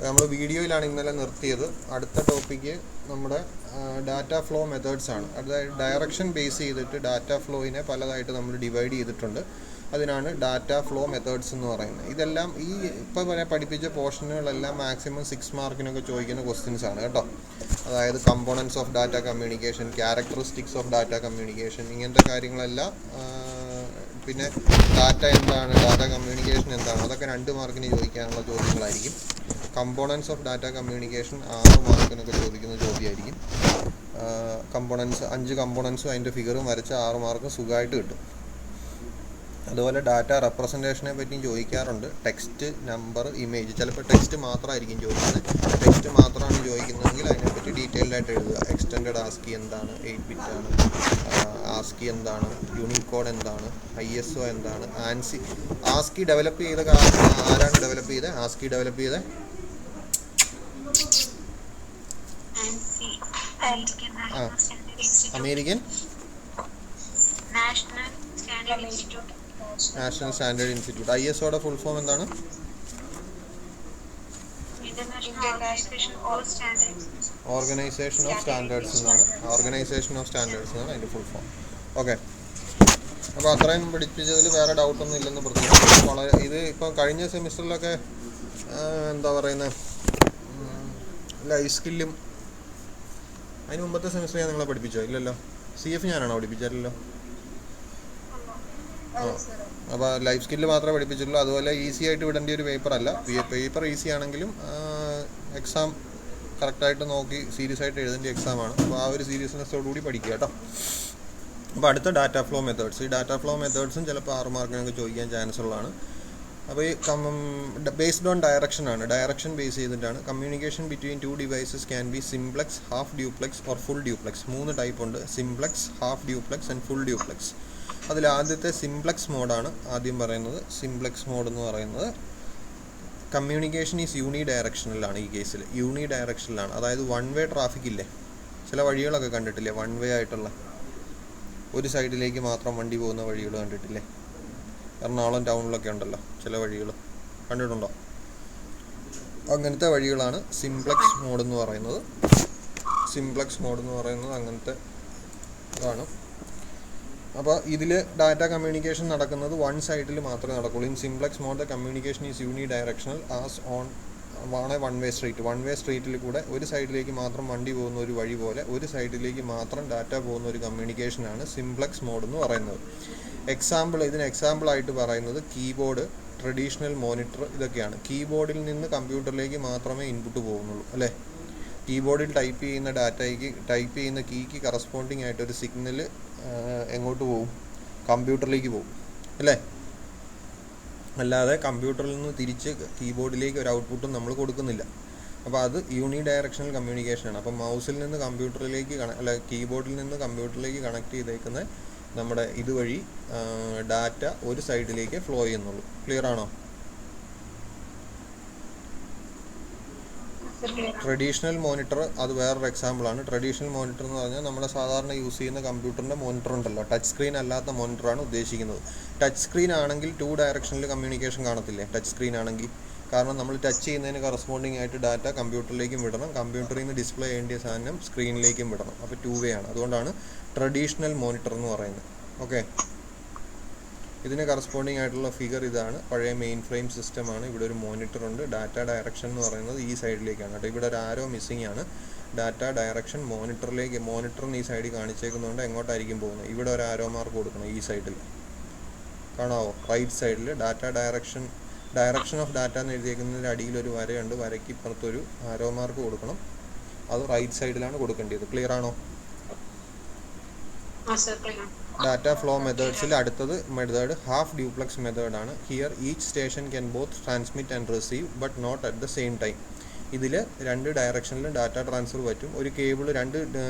നമ്മൾ വീഡിയോയിലാണ് ഇന്നലെ നിർത്തിയത്. അടുത്ത ടോപ്പിക്ക് നമ്മുടെ ഡാറ്റ ഫ്ലോ മെത്തേഡ്സ് ആണ്. അതായത് ഡയറക്ഷൻ ബേസ് ചെയ്തിട്ട് ഡാറ്റ ഫ്ലോയിനെ പലതായിട്ട് നമ്മൾ ഡിവൈഡ് ചെയ്തിട്ടുണ്ട്. അതിനാണ് ഡാറ്റ ഫ്ലോ മെത്തേഡ്സ് എന്ന് പറയുന്നത്. ഇതെല്ലാം ഈ ഇപ്പോൾ വരെ പഠിപ്പിച്ച പോർഷനുകളെല്ലാം മാക്സിമം 6 മാർക്കിനൊക്കെ ചോദിക്കുന്ന ക്വസ്റ്റ്യൻസ് ആണ് കേട്ടോ. അതായത് components of data communication, characteristics of data communication, ഇങ്ങനത്തെ കാര്യങ്ങളെല്ലാം. പിന്നെ ഡാറ്റ എന്താണ്, ഡാറ്റ കമ്മ്യൂണിക്കേഷൻ എന്താണ്, അതൊക്കെ 2 മാർക്കിന് ചോദിക്കാനുള്ള ചോദ്യങ്ങളായിരിക്കും. കമ്പോണൻസ് ഓഫ് ഡാറ്റ കമ്മ്യൂണിക്കേഷൻ 6 മാർക്കിനൊക്കെ ചോദിക്കുന്ന ചോദ്യമായിരിക്കും. കമ്പോണൻസ് 5 കമ്പോണൻസും അതിൻ്റെ ഫിഗറും വരച്ച 6 മാർക്ക് സുഖമായിട്ട് കിട്ടും. അതുപോലെ ഡാറ്റ റെപ്രസെൻറ്റേഷനെ പറ്റിയും ചോദിക്കാറുണ്ട്. Text, number, image. ചിലപ്പോൾ ടെക്സ്റ്റ് മാത്രമായിരിക്കും ചോദിക്കുന്നത്. ടെക്സ്റ്റ് മാത്രമാണ് ചോദിക്കുന്നതെങ്കിൽ അതിനെപ്പറ്റി ഡീറ്റെയിൽഡ് ആയിട്ട് എഴുതുക. എക്സ്റ്റൻഡഡ് ആസ്കി എന്താണ്, 8 ബിറ്റ് ആണ്, ആസ്കി എന്താണ്, യൂണിക്കോഡ് എന്താണ്, ISO എന്താണ്, ആസ്കി ഡെവലപ്പ് ചെയ്ത ആരാണ് ഡെവലപ്പ് ചെയ്തത്? ആസ്കി ഡെവലപ്പ് ചെയ്തത് അമേരിക്കൻ നാഷണൽ സ്റ്റാൻഡേർഡ് ഇൻസ്റ്റിറ്റ്യൂട്ട്. ISOയുടെ ഫുൾ ഫോം എന്താണ്? ഓർഗനൈസേഷൻ ഓഫ് സ്റ്റാൻഡേർഡ്സ് എന്നാണ്. ഓർഗനൈസേഷൻ ഓഫ് സ്റ്റാൻഡേർഡ്സ് എന്നാണ് അതിൻ്റെ ഫുൾ ഫോം. ഓക്കെ, അപ്പോൾ അത്രയും പഠിപ്പിച്ചതിൽ വേറെ ഡൗട്ടൊന്നും ഇല്ലെന്ന് പ്രതീക്ഷിക്കുന്നു. വളരെ ഇത് ഇപ്പോൾ കഴിഞ്ഞ സെമിസ്റ്ററിലൊക്കെ എന്താ പറയുന്നത്, ലൈഫ് സ്കില്ലും അതിന് മുമ്പത്തെ സെമിസ്റ്റർ ഞാൻ നിങ്ങളെ പഠിപ്പിച്ചോ? ഇല്ലല്ലോ. CF ഞാനാണോ പഠിപ്പിച്ചല്ലോ? അപ്പോൾ ലൈഫ് സ്കില്ല് മാത്രമേ പഠിപ്പിച്ചിട്ടുള്ളൂ. അതുപോലെ ഈസി ആയിട്ട് വിടേണ്ട ഒരു പേപ്പറല്ല. പേപ്പർ ഈസി ആണെങ്കിലും എക്സാം കറക്റ്റായിട്ട് നോക്കി സീരിയസ് ആയിട്ട് എഴുതേണ്ട എക്സാമാണ്. അപ്പോൾ ആ ഒരു സീരിയസ്നെസ്സോടുകൂടി പഠിക്കുക കേട്ടോ. അപ്പോൾ അടുത്ത ഡാറ്റ ഫ്ലോ മെത്തേഡ്സ്. ഈ ഡാറ്റ ഫ്ലോ മെത്തേഡ്സും ചിലപ്പോൾ 6 മാർക്കിനൊക്കെ ചോദിക്കാൻ ചാൻസ് ഉള്ളതാണ്. അപ്പോൾ ഈ ബേസ്ഡ് ഓൺ ഡയറക്ഷൻ ആണ്. ഡയറക്ഷൻ ബേസ് ചെയ്തിട്ടാണ്. Communication between 2 devices can be simplex, half duplex or full duplex. 3 type ഉണ്ട്: simplex, half duplex and full duplex. അതിൽ ആദ്യത്തെ സിംപ്ലെക്സ് മോഡാണ് ആദ്യം പറയുന്നത്. സിംപ്ലെക്സ് മോഡ് എന്ന് പറയുന്നത് കമ്മ്യൂണിക്കേഷൻ ഈസ് യൂണി ഡയറക്ഷനിലാണ്. ഈ കേസിൽ യൂണി ഡയറക്ഷനിലാണ്. അതായത് 1 വേ ട്രാഫിക് ഇല്ലേ, ചില വഴികളൊക്കെ കണ്ടിട്ടില്ലേ 1 വേ ആയിട്ടുള്ള, ഒരു സൈഡിലേക്ക് മാത്രം വണ്ടി പോകുന്ന വഴികൾ കണ്ടിട്ടില്ലേ? എറണാകുളം ടൗണിലൊക്കെ ഉണ്ടല്ലോ ചില വഴികൾ, കണ്ടിട്ടുണ്ടോ? അങ്ങനത്തെ വഴികളാണ് സിംപ്ലെക്സ് മോഡ് എന്ന് പറയുന്നത്. സിംപ്ലെക്സ് മോഡ് എന്ന് പറയുന്നത് അങ്ങനത്തെ ഇതാണ്. അപ്പോൾ ഇതിൽ ഡാറ്റ കമ്മ്യൂണിക്കേഷൻ നടക്കുന്നത് 1 സൈഡിൽ മാത്രമേ നടക്കുള്ളൂ. In simplex mode the communication is unidirectional as on 1 way street. 1 way സ്ട്രീറ്റിൽ കൂടെ ഒരു സൈഡിലേക്ക് മാത്രം വണ്ടി പോകുന്ന ഒരു വഴി പോലെ ഒരു സൈഡിലേക്ക് മാത്രം ഡാറ്റ പോകുന്ന ഒരു കമ്മ്യൂണിക്കേഷനാണ് സിംപ്ലെക്സ് മോഡ് എന്ന് പറയുന്നത്. ഇതിന് എക്സാമ്പിളായിട്ട് പറയുന്നത് കീബോർഡ്, ട്രഡീഷണൽ മോണിറ്റർ, ഇതൊക്കെയാണ്. കീബോർഡിൽ നിന്ന് കമ്പ്യൂട്ടറിലേക്ക് മാത്രമേ ഇൻപുട്ട് പോകുന്നുള്ളൂ അല്ലേ? കീബോർഡിൽ ടൈപ്പ് ചെയ്യുന്ന കീക്ക് കറസ്പോണ്ടിങ് ആയിട്ടൊരു സിഗ്നൽ എങ്ങോട്ട് പോകും? കമ്പ്യൂട്ടറിലേക്ക് പോകും അല്ലേ? അല്ലാതെ കമ്പ്യൂട്ടറിൽ നിന്ന് തിരിച്ച് കീബോർഡിലേക്ക് ഒരു ഔട്ട്പുട്ടും നമ്മൾ കൊടുക്കുന്നില്ല. അപ്പോൾ അത് യൂണി ഡയറക്ഷണൽ കമ്മ്യൂണിക്കേഷനാണ്. അപ്പോൾ മൗസിൽ നിന്ന് കമ്പ്യൂട്ടറിലേക്ക് കീബോർഡിൽ നിന്ന് കമ്പ്യൂട്ടറിലേക്ക് കണക്ട് ചെയ്തേക്കുന്ന നമ്മുടെ ഇതുവഴി ഡാറ്റ ഒരു സൈഡിലേക്ക് ഫ്ലോ ചെയ്യുന്നുള്ളൂ. ക്ലിയർ ആണോ? ട്രഡീഷണൽ മോണിറ്റർ അത് വേറൊരു എക്സാമ്പിളാണ്. ട്രഡീഷണൽ മോണിറ്റർ എന്ന് പറഞ്ഞാൽ നമ്മുടെ സാധാരണ യൂസ് ചെയ്യുന്ന കമ്പ്യൂട്ടറിൻ്റെ മോണിറ്റർ ഉണ്ടല്ലോ, ടച്ച് സ്ക്രീൻ അല്ലാത്ത മോണിറ്ററാണ് ഉദ്ദേശിക്കുന്നത്. ടച്ച് സ്ക്രീൻ ആണെങ്കിൽ 2 ഡയറക്ഷനിൽ കമ്മ്യൂണിക്കേഷൻ കാണത്തില്ലേ? ടച്ച് സ്ക്രീൻ ആണെങ്കിൽ, കാരണം നമ്മൾ ടച്ച് ചെയ്യുന്നതിന് കറസ്പോണ്ടിങ് ആയിട്ട് ഡാറ്റ കമ്പ്യൂട്ടറിലേക്കും വിടണം, കമ്പ്യൂട്ടറിൽ നിന്ന് ഡിസ്പ്ലേ ചെയ്യേണ്ട സാധനം സ്ക്രീനിലേക്കും വിടണം. അപ്പോൾ 2 വേ ആണ്. അതുകൊണ്ടാണ് ട്രഡീഷണൽ മോണിറ്റർ എന്ന് പറയുന്നത്. ഓക്കെ, ഇതിന് കറസ്പോണ്ടിങ് ആയിട്ടുള്ള ഫിഗർ ഇതാണ്. പഴയ മെയിൻ ഫ്രെയിം സിസ്റ്റമാണ്. ഇവിടെ ഒരു മോണിറ്റർ ഉണ്ട്. ഡാറ്റ ഡയറക്ഷൻ എന്ന് പറയുന്നത് ഈ സൈഡിലേക്കാണ് കേട്ടോ. ഇവിടെ ഒരു ആരോ മിസ്സിങ് ആണ്. ഡാറ്റ ഡയറക്ഷൻ മോണിറ്ററിന് ഈ സൈഡിൽ കാണിച്ചേക്കുന്നതുകൊണ്ട് എങ്ങോട്ടായിരിക്കും പോകുന്നത്? ഇവിടെ ഒരു ആരോ മാർക്ക് കൊടുക്കണം ഈ സൈഡിൽ, കാണാവോ? റൈറ്റ് സൈഡിൽ ഡയറക്ഷൻ ഓഫ് ഡാറ്റ എന്ന് എഴുതിയേക്കുന്നതിൻ്റെ അടിയിലൊരു വരയുണ്ട്. വരയ്ക്ക് ഇപ്പുറത്തൊരു ആരോ മാർക്ക് കൊടുക്കണം. അത് റൈറ്റ് സൈഡിലാണ് കൊടുക്കേണ്ടത്. ക്ലിയർ ആണോ? ഡാറ്റ ഫ്ലോ മെത്തേഡ്സിൽ അടുത്തത് മെത്തേഡ് ഹാഫ് ഡ്യൂപ്ലെക്സ് മെത്തേഡാണ്. Here each station can both transmit and receive but not at the same time. ഇതിൽ 2 ഡയറക്ഷനിലും ഡാറ്റ ട്രാൻസ്ഫർ പറ്റും. ഒരു കേബിൾ, 2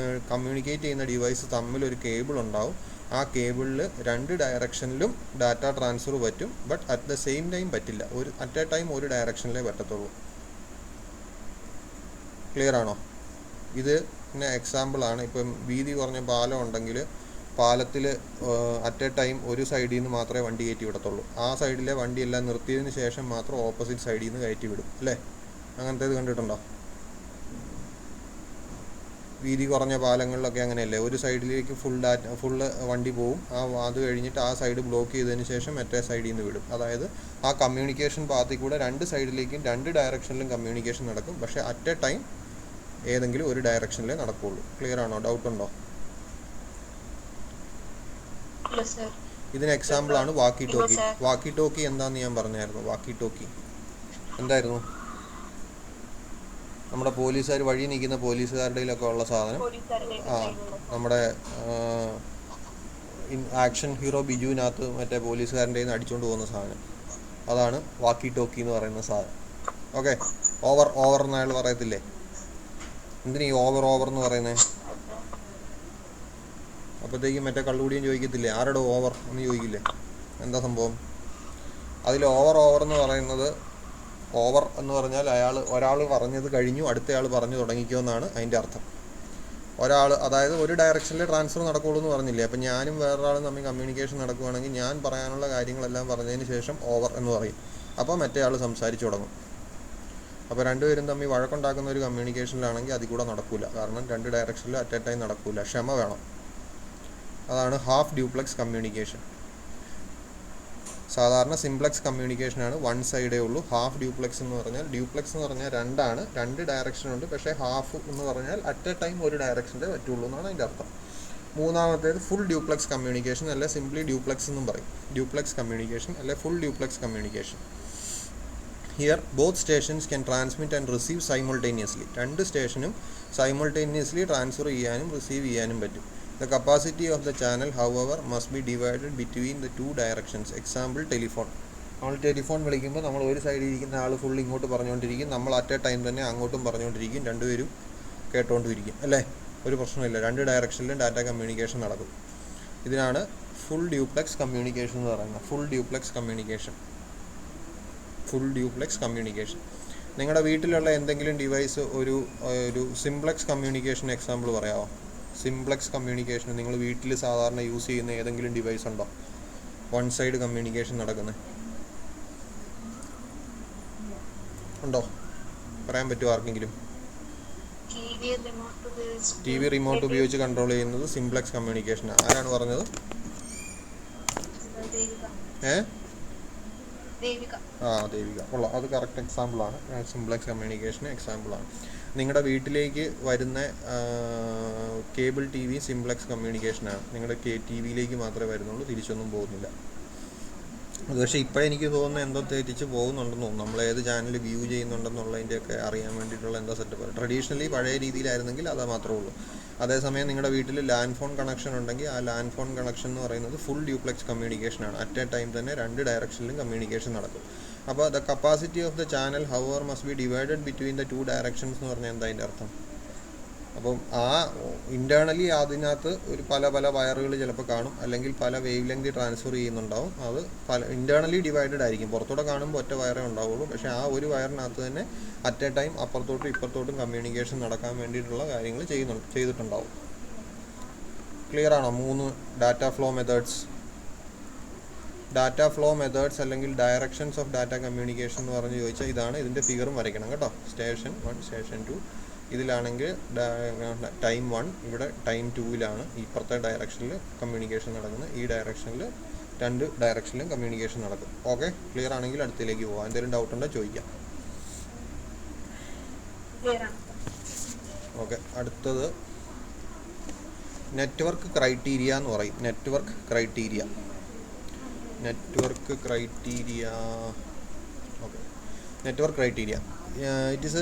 കമ്മ്യൂണിക്കേറ്റ് ചെയ്യുന്ന ഡിവൈസ് തമ്മിൽ ഒരു കേബിൾ ഉണ്ടാവും. ആ കേബിളിൽ 2 ഡയറക്ഷനിലും ഡാറ്റ ട്രാൻസ്ഫർ പറ്റും. But at the same time പറ്റില്ല. അറ്റ് എ ടൈം ഒരു ഡയറക്ഷനിലേ പറ്റത്തുള്ളൂ. ക്ലിയർ ആണോ? ഇത് പിന്നെ എക്സാമ്പിളാണ്. ഇപ്പം വീതി കുറഞ്ഞ പാലം ഉണ്ടെങ്കിൽ പാലത്തിൽ അറ്റ് എ ടൈം ഒരു സൈഡിൽ നിന്ന് മാത്രമേ വണ്ടി കയറ്റി വിടത്തുള്ളൂ. ആ സൈഡിലെ വണ്ടിയെല്ലാം നിർത്തിയതിന് ശേഷം മാത്രം ഓപ്പോസിറ്റ് സൈഡിൽ നിന്ന് കയറ്റി വിടും അല്ലേ? അങ്ങനത്തേത് കണ്ടിട്ടുണ്ടോ? വീതി കുറഞ്ഞ പാലങ്ങളിലൊക്കെ അങ്ങനെയല്ലേ, ഒരു സൈഡിലേക്ക് ഫുള്ള് വണ്ടി പോവും, അത് കഴിഞ്ഞിട്ട് ആ സൈഡ് ബ്ലോക്ക് ചെയ്തതിന് ശേഷം മറ്റേ സൈഡിൽ നിന്ന് വിടും. അതായത് ആ കമ്മ്യൂണിക്കേഷൻ പാത്തിൽ കൂടെ രണ്ട് സൈഡിലേക്കും രണ്ട് ഡയറക്ഷനിലും കമ്മ്യൂണിക്കേഷൻ നടക്കും. പക്ഷേ അറ്റ് എ ടൈം ഏതെങ്കിലും ഒരു ഡയറക്ഷനിലേ നടക്കുകയുള്ളൂ. ക്ലിയർ ആണോ? ഡൗട്ട് ഉണ്ടോ? ഇതിന് എക്സാമ്പിളാണ് വാക്കി ടോക്കി. വാക്കി ടോക്കി എന്താന്ന് ഞാൻ പറഞ്ഞായിരുന്നു. വാക്കി ടോക്കി എന്തായിരുന്നു? നമ്മുടെ പോലീസുകാർ വഴി നിൽക്കുന്ന പോലീസുകാരുടെയിലൊക്കെ ഉള്ള സാധനം. നമ്മുടെ ആക്ഷൻ ഹീറോ ബിജുവിനകത്ത് മറ്റേ പോലീസുകാരൻ്റെ കയ്യിൽ നിന്ന് അടിച്ചുകൊണ്ട് പോകുന്ന സാധനം, അതാണ് വാക്കി ടോക്കി എന്ന് പറയുന്ന സാധനം. ഓക്കെ, ഓവർ എന്ന് അയാൾ പറയത്തില്ലേ? എന്തിനാ ഈ ഓവർ എന്ന് പറയുന്നത്? അപ്പോഴത്തേക്കും മറ്റേ കള്ളുകൂടിയും ചോദിക്കത്തില്ലേ, ആരുടെ ഓവർ എന്ന് ചോദിക്കില്ലേ? എന്താ സംഭവം? അതിൽ ഓവർ എന്ന് പറയുന്നത്, ഓവർ എന്ന് പറഞ്ഞാൽ ഒരാൾ പറഞ്ഞത് കഴിഞ്ഞു അടുത്തയാൾ പറഞ്ഞു തുടങ്ങിക്കുമെന്നാണ് അതിൻ്റെ അർത്ഥം. അതായത് ഒരു ഡയറക്ഷനിൽ ട്രാൻസ്ഫർ നടക്കുകയുള്ളൂ എന്ന് പറഞ്ഞില്ലേ? അപ്പം ഞാനും വേറൊരാളും തമ്മിൽ കമ്മ്യൂണിക്കേഷൻ നടക്കുകയാണെങ്കിൽ ഞാൻ പറയാനുള്ള കാര്യങ്ങളെല്ലാം പറഞ്ഞതിന് ശേഷം ഓവർ എന്ന് പറയും. അപ്പോൾ മറ്റേ ആൾ സംസാരിച്ചു തുടങ്ങും. അപ്പോൾ രണ്ടുപേരും തമ്മിൽ വഴക്കുണ്ടാക്കുന്ന ഒരു കമ്മ്യൂണിക്കേഷനിലാണെങ്കിൽ അതിൽ കൂടെ നടക്കില്ല. കാരണം രണ്ട് ഡയറക്ഷനിൽ അറ്റ് എ ടൈം നടക്കില്ല. ക്ഷമ വേണം. അതാണ് ഹാഫ് ഡ്യൂപ്ലെക്സ് കമ്മ്യൂണിക്കേഷൻ. സാധാരണ സിംപ്ലെക്സ് കമ്മ്യൂണിക്കേഷനാണ്, വൺ സൈഡേ ഉള്ളൂ. ഹാഫ് ഡ്യൂപ്ലെക്സ് എന്ന് പറഞ്ഞാൽ രണ്ടാണ്, രണ്ട് ഡയറക്ഷനുണ്ട്. പക്ഷേ ഹാഫ് എന്ന് പറഞ്ഞാൽ അറ്റ് എ ടൈം ഒരു ഡയറക്ഷൻ്റെ പറ്റുള്ളൂ എന്നാണ് അതിൻ്റെ അർത്ഥം. മൂന്നാമത്തേത് ഫുൾ ഡ്യൂപ്ലെക്സ് കമ്മ്യൂണിക്കേഷൻ, അല്ലെ സിംപ്ലി ഡ്യൂപ്ലെക്സ് എന്നും പറയും. ഡ്യൂപ്ലെക്സ് കമ്മ്യൂണിക്കേഷൻ അല്ലെ full duplex communication. Here both stations can transmit and receive simultaneously. രണ്ട് സ്റ്റേഷനും സൈമൾട്ടേനിയസ്ലി ട്രാൻസ്ഫർ ചെയ്യാനും റിസീവ് ചെയ്യാനും പറ്റും. The capacity of the channel, however, must be divided between the two directions. Example, telephone. നമ്മൾ telephone വിളിക്കുമ്പോൾ നമ്മൾ ഒരു സൈഡിൽ ഇരിക്കുന്ന ആൾ ഫുൾ ഇങ്ങോട്ട് പറഞ്ഞുകൊണ്ടിരിക്കും, നമ്മൾ അറ്റ് എ ടൈം തന്നെ അങ്ങോട്ടും പറഞ്ഞുകൊണ്ടിരിക്കും, രണ്ടുപേരും കേട്ടുകൊണ്ടിരിക്കും അല്ലേ? ഒരു പ്രശ്നമില്ല, രണ്ട് ഡയറക്ഷനിലും ഡാറ്റ കമ്മ്യൂണിക്കേഷൻ നടക്കും. ഇതിനാണ് ഫുൾ ഡ്യൂപ്ലെക്സ് കമ്മ്യൂണിക്കേഷൻ എന്ന് പറയുന്നത്. Full duplex communication. നിങ്ങളുടെ വീട്ടിലുള്ള എന്തെങ്കിലും ഡിവൈസ് ഒരു സിംപ്ലെക്സ് കമ്മ്യൂണിക്കേഷൻ എക്സാമ്പിൾ പറയാമോ? സിംപ്ലെക്സ് കമ്മ്യൂണിക്കേഷൻ നിങ്ങൾ വീട്ടിൽ സാധാരണ യൂസ് ചെയ്യുന്ന ഏതെങ്കിലും ഡിവൈസ് ഉണ്ടോ വൺ സൈഡ് കമ്മ്യൂണിക്കേഷൻ നടക്കുന്നത്? ഉണ്ടോ? പറയാൻ പറ്റുമോ ആർക്കെങ്കിലും? ടി വി റിമോട്ട് ഉപയോഗിച്ച് കൺട്രോൾ ചെയ്യുന്നത് സിംപ്ലെക്സ് കമ്മ്യൂണിക്കേഷൻ. ആരാണ് പറഞ്ഞത്? ദേവിക. കൊള്ളാം, അത് കറക്റ്റ് എക്സാമ്പിളാണ്. സിംപ്ലെക്സ് കമ്മ്യൂണിക്കേഷൻ എക്സാമ്പിളാണ്. നിങ്ങളുടെ വീട്ടിലേക്ക് വരുന്ന കേബിൾ ടി വി സിംപ്ലെക്സ് കമ്മ്യൂണിക്കേഷനാണ്. നിങ്ങളുടെ ടി വിയിലേക്ക് മാത്രമേ വരുന്നുള്ളൂ, തിരിച്ചൊന്നും പോകുന്നില്ല. അത് പക്ഷേ ഇപ്പോഴെനിക്ക് തോന്നുന്നത് എന്തോ തെറ്റിച്ച് പോകുന്നുണ്ടെന്ന് തോന്നുന്നു. നമ്മൾ ഏത് ചാനൽ വ്യൂ ചെയ്യുന്നുണ്ടെന്നുള്ളതിൻ്റെയൊക്കെ അറിയാൻ വേണ്ടിയിട്ടുള്ള എന്തോ സെറ്റപ്പ്. ട്രഡീഷണലി പഴയ രീതിയിലായിരുന്നെങ്കിൽ അത് മാത്രമേ ഉള്ളൂ. അതേസമയം നിങ്ങളുടെ വീട്ടിൽ ലാൻഡ് ഫോൺ കണക്ഷൻ ഉണ്ടെങ്കിൽ ആ ലാൻഡ് ഫോൺ കണക്ഷൻ എന്ന് പറയുന്നത് ഫുൾ ഡ്യൂപ്ലെക്സ് കമ്മ്യൂണിക്കേഷനാണ്. അറ്റ് എ ടൈം തന്നെ രണ്ട് ഡയറക്ഷനിലും കമ്മ്യൂണിക്കേഷൻ നടക്കും. അപ്പോൾ the capacity of the channel however must be divided between the two directions എന്ന് പറഞ്ഞാൽ എന്താ അതിൻ്റെ അർത്ഥം? അപ്പം ആ ഇൻറ്റേർണലി അതിനകത്ത് ഒരു പല വയറുകൾ ചിലപ്പോൾ കാണും, അല്ലെങ്കിൽ പല വേവ് ലെങ്ത് ട്രാൻസ്ഫർ ചെയ്യുന്നുണ്ടാവും. അത് ഇൻറ്റേർണലി ഡിവൈഡഡ് ആയിരിക്കും. പുറത്തോടെ കാണുമ്പോൾ ഒറ്റ വയറേ ഉണ്ടാവുള്ളൂ. പക്ഷേ ആ ഒരു വയറിനകത്ത് തന്നെ അറ്റ് എ ടൈം അപ്പുറത്തോട്ടും ഇപ്പുറത്തോട്ടും കമ്മ്യൂണിക്കേഷൻ നടക്കാൻ വേണ്ടിയിട്ടുള്ള കാര്യങ്ങൾ ചെയ്തിട്ടുണ്ടാവും. ക്ലിയർ ആണോ? 3 ഡാറ്റ ഫ്ലോ മെത്തേഡ്സ് അല്ലെങ്കിൽ ഡയറക്ഷൻസ് ഓഫ് ഡാറ്റ കമ്മ്യൂണിക്കേഷൻ എന്ന് പറഞ്ഞ് ചോദിച്ചാൽ ഇതാണ്. ഇതിൻ്റെ ഫിഗറും വരയ്ക്കണം കേട്ടോ. Station 1, station 2. ഇതിലാണെങ്കിൽ ടൈം 1, ഇവിടെ ടൈം 2ലാണ് ഇപ്പുറത്തെ ഡയറക്ഷനിൽ കമ്മ്യൂണിക്കേഷൻ നടക്കുന്നത്. ഈ ഡയറക്ഷനിൽ രണ്ട് ഡയറക്ഷനിലും കമ്മ്യൂണിക്കേഷൻ നടക്കും. ഓക്കെ, ക്ലിയർ ആണെങ്കിൽ അടുത്തേക്ക് പോകാം. എന്തെങ്കിലും ഡൗട്ട് ഉണ്ടോ ചോദിക്കാം. ഓക്കെ, അടുത്തത് നെറ്റ്വർക്ക് ക്രൈറ്റീരിയ എന്ന് പറയും. Network criteria. Okay, network criteria. It is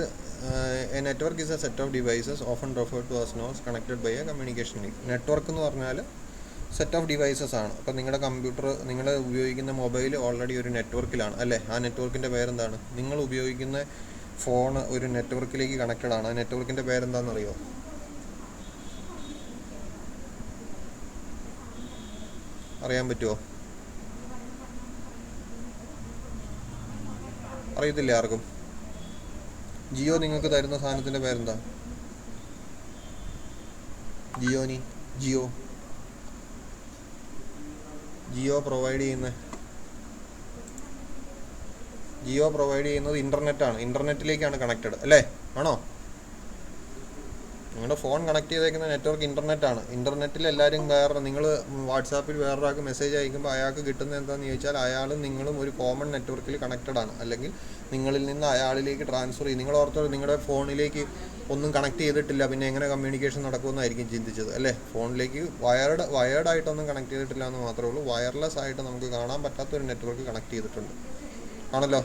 a network is a set of devices often referred to as nodes connected by a communication link. Network എന്ന് പറഞ്ഞാൽ സെറ്റ് ഓഫ് ഡിവൈസസ് ആണ്. അപ്പോൾ നിങ്ങളുടെ computer, നിങ്ങൾ ഉപയോഗിക്കുന്ന mobile already ഒരു നെറ്റ്വർക്കിലാണ് അല്ലേ? ആ നെറ്റ്വർക്കിൻ്റെ പേരെന്താണ്? നിങ്ങൾ ഉപയോഗിക്കുന്ന ഫോൺ ഒരു നെറ്റ്വർക്കിലേക്ക് കണക്റ്റഡ് ആണ്. ആ നെറ്റ്വർക്കിൻ്റെ പേരെന്താണെന്നറിയോ? അറിയാൻ പറ്റുമോ? അറിയത്തില്ല ആർക്കും? ജിയോ നിങ്ങൾക്ക് തരുന്ന സാധനത്തിൻ്റെ പേരെന്താ? ജിയോ ജിയോ പ്രൊവൈഡ് ചെയ്യുന്നത് ഇൻ്റർനെറ്റാണ്, ഇൻ്റർനെറ്റിലേക്കാണ് കണക്റ്റഡ് അല്ലേ? ആണോ? നിങ്ങളുടെ ഫോൺ കണക്ട് ചെയ്തേക്കുന്ന നെറ്റ്വർക്ക് ഇൻ്റർനെറ്റാണ്. ഇൻ്റർനെറ്റിൽ എല്ലാവരും നിങ്ങൾ വാട്സാപ്പിൽ വേറൊരാൾക്ക് മെസ്സേജ് അയക്കുമ്പോൾ അയാൾക്ക് കിട്ടുന്നത് എന്താണെന്ന് ചോദിച്ചാൽ അയാളും നിങ്ങളും ഒരു കോമൺ നെറ്റ്വർക്കിൽ കണക്റ്റഡ് ആണ്. അല്ലെങ്കിൽ നിങ്ങളിൽ നിന്ന് അയാളിലേക്ക് ട്രാൻസ്ഫർ ചെയ്യും. നിങ്ങൾ ഓർത്തോ നിങ്ങളുടെ ഫോണിലേക്ക് ഒന്നും കണക്ട് ചെയ്തിട്ടില്ല, പിന്നെ എങ്ങനെ കമ്മ്യൂണിക്കേഷൻ നടക്കുമെന്നായിരിക്കും ചിന്തിച്ചത് അല്ലേ? ഫോണിലേക്ക് വയേർഡായിട്ടൊന്നും കണക്ട് ചെയ്തിട്ടില്ല എന്ന് മാത്രമേ ഉള്ളൂ. വയർലെസ് ആയിട്ട് നമുക്ക് കാണാൻ പറ്റാത്തൊരു നെറ്റ്വർക്ക് കണക്ട് ചെയ്തിട്ടുണ്ട് ആണല്ലോ.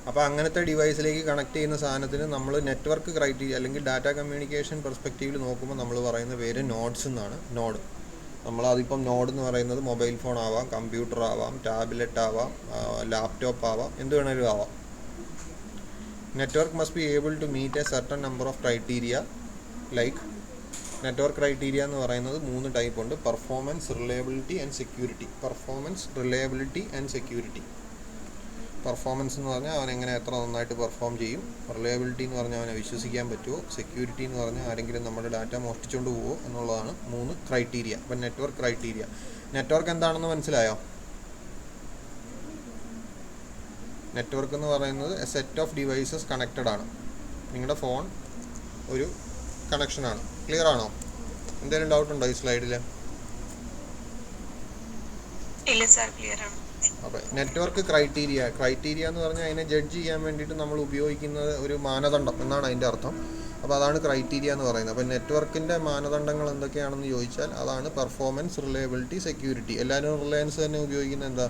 അപ്പോൾ അങ്ങനത്തെ ഡിവൈസിലേക്ക് കണക്ട് ചെയ്യുന്ന സാധനത്തിന് നമ്മൾ നെറ്റ്വർക്ക് ക്രൈറ്റീരിയ അല്ലെങ്കിൽ ഡാറ്റ കമ്മ്യൂണിക്കേഷൻ പെർസ്പെക്റ്റീവിൽ നോക്കുമ്പോൾ നമ്മൾ പറയുന്ന പേര് നോഡ്സ് എന്നാണ്. നമ്മളതിപ്പം നോഡ് എന്ന് പറയുന്നത് മൊബൈൽ ഫോൺ ആവാം, കമ്പ്യൂട്ടർ ആവാം, ടാബ്ലറ്റ് ആവാം, ലാപ്ടോപ്പ് ആവാം, എന്ത് വേണേലും ആവാം. Network must be able to meet a certain number of criteria. Like network criteria എന്ന് പറയുന്നത് 3 ടൈപ്പ് ഉണ്ട്: performance, reliability and security. Performance എന്ന് പറഞ്ഞാൽ അവൻ എത്ര നന്നായിട്ട് പെർഫോം ചെയ്യും. റിലയബിലിറ്റി എന്ന് പറഞ്ഞാൽ അവനെ വിശ്വസിക്കാൻ പറ്റുമോ. സെക്യൂരിറ്റി എന്ന് പറഞ്ഞാൽ ആരെങ്കിലും നമ്മുടെ ഡാറ്റ മോഷ്ടിച്ചുകൊണ്ട് പോവുമോ എന്നുള്ളതാണ് 3 ക്രൈറ്റീരിയ. അപ്പം നെറ്റ്വർക്ക് ക്രൈറ്റീരിയ. നെറ്റ്വർക്ക് എന്താണെന്ന് മനസ്സിലായോ? നെറ്റ്വർക്ക് എന്ന് പറയുന്നത് A set of devices connected ആണ്. നിങ്ങളുടെ ഫോൺ ഒരു കണക്ഷനാണ്. ക്ലിയർ ആണോ? എന്തെങ്കിലും ഡൗട്ട് ഉണ്ടോ ഈ സ്ലൈഡിൽ? ഇല്ല സാർ, ക്ലിയർ ആണ്. അപ്പോൾ നെറ്റ്വർക്ക് ക്രൈറ്റീരിയ എന്ന് പറഞ്ഞാൽ അതിനെ ജഡ്ജ് ചെയ്യാൻ വേണ്ടിയിട്ട് നമ്മൾ ഉപയോഗിക്കുന്നത് ഒരു മാനദണ്ഡം എന്നാണ് അതിൻ്റെ അർത്ഥം. അപ്പോൾ അതാണ് ക്രൈറ്റീരിയ എന്ന് പറയുന്നത്. അപ്പോൾ നെറ്റ്വർക്കിൻ്റെ മാനദണ്ഡങ്ങൾ എന്തൊക്കെയാണെന്ന് ചോദിച്ചാൽ അതാണ് പെർഫോമൻസ്, റിലയബിലിറ്റി, സെക്യൂരിറ്റി. എല്ലാവരും റിലയൻസ് തന്നെ ഉപയോഗിക്കുന്നത് എന്താ?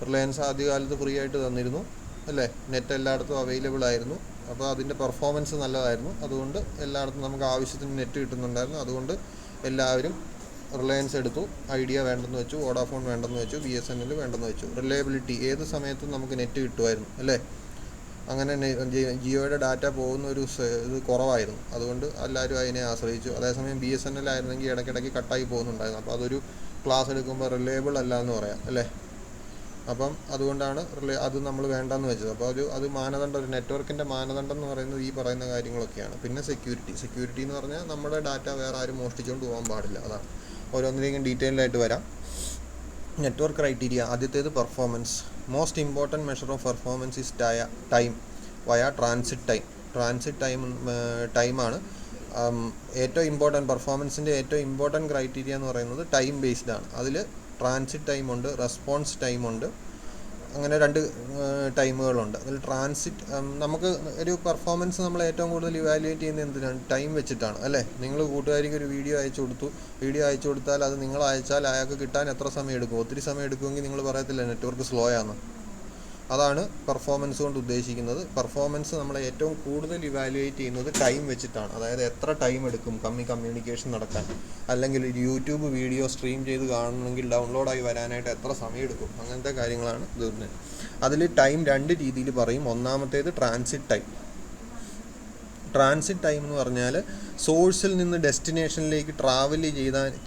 റിലയൻസ് ആദ്യകാലത്ത് ഫ്രീ ആയിട്ട് തന്നിരുന്നു അല്ലേ? നെറ്റ് എല്ലായിടത്തും അവൈലബിൾ ആയിരുന്നു. അപ്പോൾ അതിൻ്റെ പെർഫോമൻസ് നല്ലതായിരുന്നു. അതുകൊണ്ട് എല്ലായിടത്തും നമുക്ക് ആവശ്യത്തിന് നെറ്റ് കിട്ടുന്നുണ്ടായിരുന്നു. അതുകൊണ്ട് എല്ലാവരും റിലയൻസ് എടുത്തു. ഐഡിയ വേണ്ടെന്ന് വെച്ചു, വോഡാഫോൺ വേണ്ടെന്ന് വെച്ചു, BSNL വേണ്ടെന്ന് വെച്ചു. റിലയബിലിറ്റി, ഏത് സമയത്തും നമുക്ക് നെറ്റ് കിട്ടുമായിരുന്നു അല്ലേ? അങ്ങനെ ജിയോയുടെ ഡാറ്റ പോകുന്ന ഒരു ഇത് കുറവായിരുന്നു. അതുകൊണ്ട് എല്ലാവരും അതിനെ ആശ്രയിച്ചു. അതേസമയം BSNL ആയിരുന്നെങ്കിൽ ഇടയ്ക്കിടയ്ക്ക് കട്ടായി പോകുന്നുണ്ടായിരുന്നു. അപ്പോൾ അതൊരു ക്ലാസ് എടുക്കുമ്പോൾ റിലയബിൾ അല്ല എന്ന് പറയാം അല്ലേ? അപ്പം അതുകൊണ്ടാണ് അത് നമ്മൾ വേണ്ടെന്ന് വെച്ചത്. അപ്പോൾ അത് മാനദണ്ഡം, ഒരു നെറ്റ്വർക്കിൻ്റെ മാനദണ്ഡം എന്ന് പറയുന്നത് ഈ പറയുന്ന കാര്യങ്ങളൊക്കെയാണ്. പിന്നെ സെക്യൂരിറ്റി എന്ന് പറഞ്ഞാൽ നമ്മുടെ ഡാറ്റ വേറെ ആരും മോഷ്ടിച്ചുകൊണ്ട് പോകാൻ പാടില്ല. അതാണ്. ഓരോന്നിലേക്കും ഡീറ്റെയിൽഡായിട്ട് വരാം. Network criteria. ആദ്യത്തേത് performance. Most important measure of performance is time via transit ടൈമാണ് ഏറ്റവും ഇമ്പോർട്ടൻറ്റ്. പെർഫോമൻസിൻ്റെ ഏറ്റവും ഇമ്പോർട്ടൻറ്റ് ക്രൈറ്റീരിയ എന്ന് പറയുന്നത് ടൈം ബേസ്ഡ് ആണ്. അതിൽ ട്രാൻസിറ്റ് ടൈമുണ്ട്, റെസ്പോൺസ് ടൈമുണ്ട്. അങ്ങനെ 2 ടൈമുകളുണ്ട്. അതിൽ നമുക്ക് ഒരു പെർഫോമൻസ് നമ്മൾ ഏറ്റവും കൂടുതൽ ഇവാലുവേറ്റ് ചെയ്യുന്നത് എന്തിനാണ്? ടൈം വെച്ചിട്ടാണ് അല്ലേ? നിങ്ങൾ കൂട്ടുകാരിക്ക് ഒരു വീഡിയോ അയച്ചു കൊടുത്താൽ അത് നിങ്ങൾ അയച്ചാൽ അയാൾക്ക് കിട്ടാൻ എത്ര സമയം എടുക്കും? ഒത്തിരി സമയം എടുക്കുമെങ്കിൽ നിങ്ങൾ പറയത്തില്ല നെറ്റ്വർക്ക് സ്ലോ ആണ്. അതാണ് പെർഫോമൻസ് കൊണ്ട് ഉദ്ദേശിക്കുന്നത്. പെർഫോമൻസ് നമ്മൾ ഏറ്റവും കൂടുതൽ ഇവാലുവേറ്റ് ചെയ്യുന്നത് ടൈം വെച്ചിട്ടാണ്. അതായത് എത്ര ടൈം എടുക്കും കമ്മ്യൂണിക്കേഷൻ നടക്കാൻ, അല്ലെങ്കിൽ ഒരു യൂട്യൂബ് വീഡിയോ സ്ട്രീം ചെയ്ത് കാണണമെങ്കിൽ ഡൗൺലോഡായി വരാനായിട്ട് എത്ര സമയം എടുക്കും, അങ്ങനത്തെ കാര്യങ്ങളാണ് ഇത്. അതിൽ ടൈം 2 രീതിയിൽ പറയും. ഒന്നാമത്തേത് ട്രാൻസിറ്റ് ടൈം എന്ന് പറഞ്ഞാൽ സോഴ്സിൽ നിന്ന് ഡെസ്റ്റിനേഷനിലേക്ക് ട്രാവൽ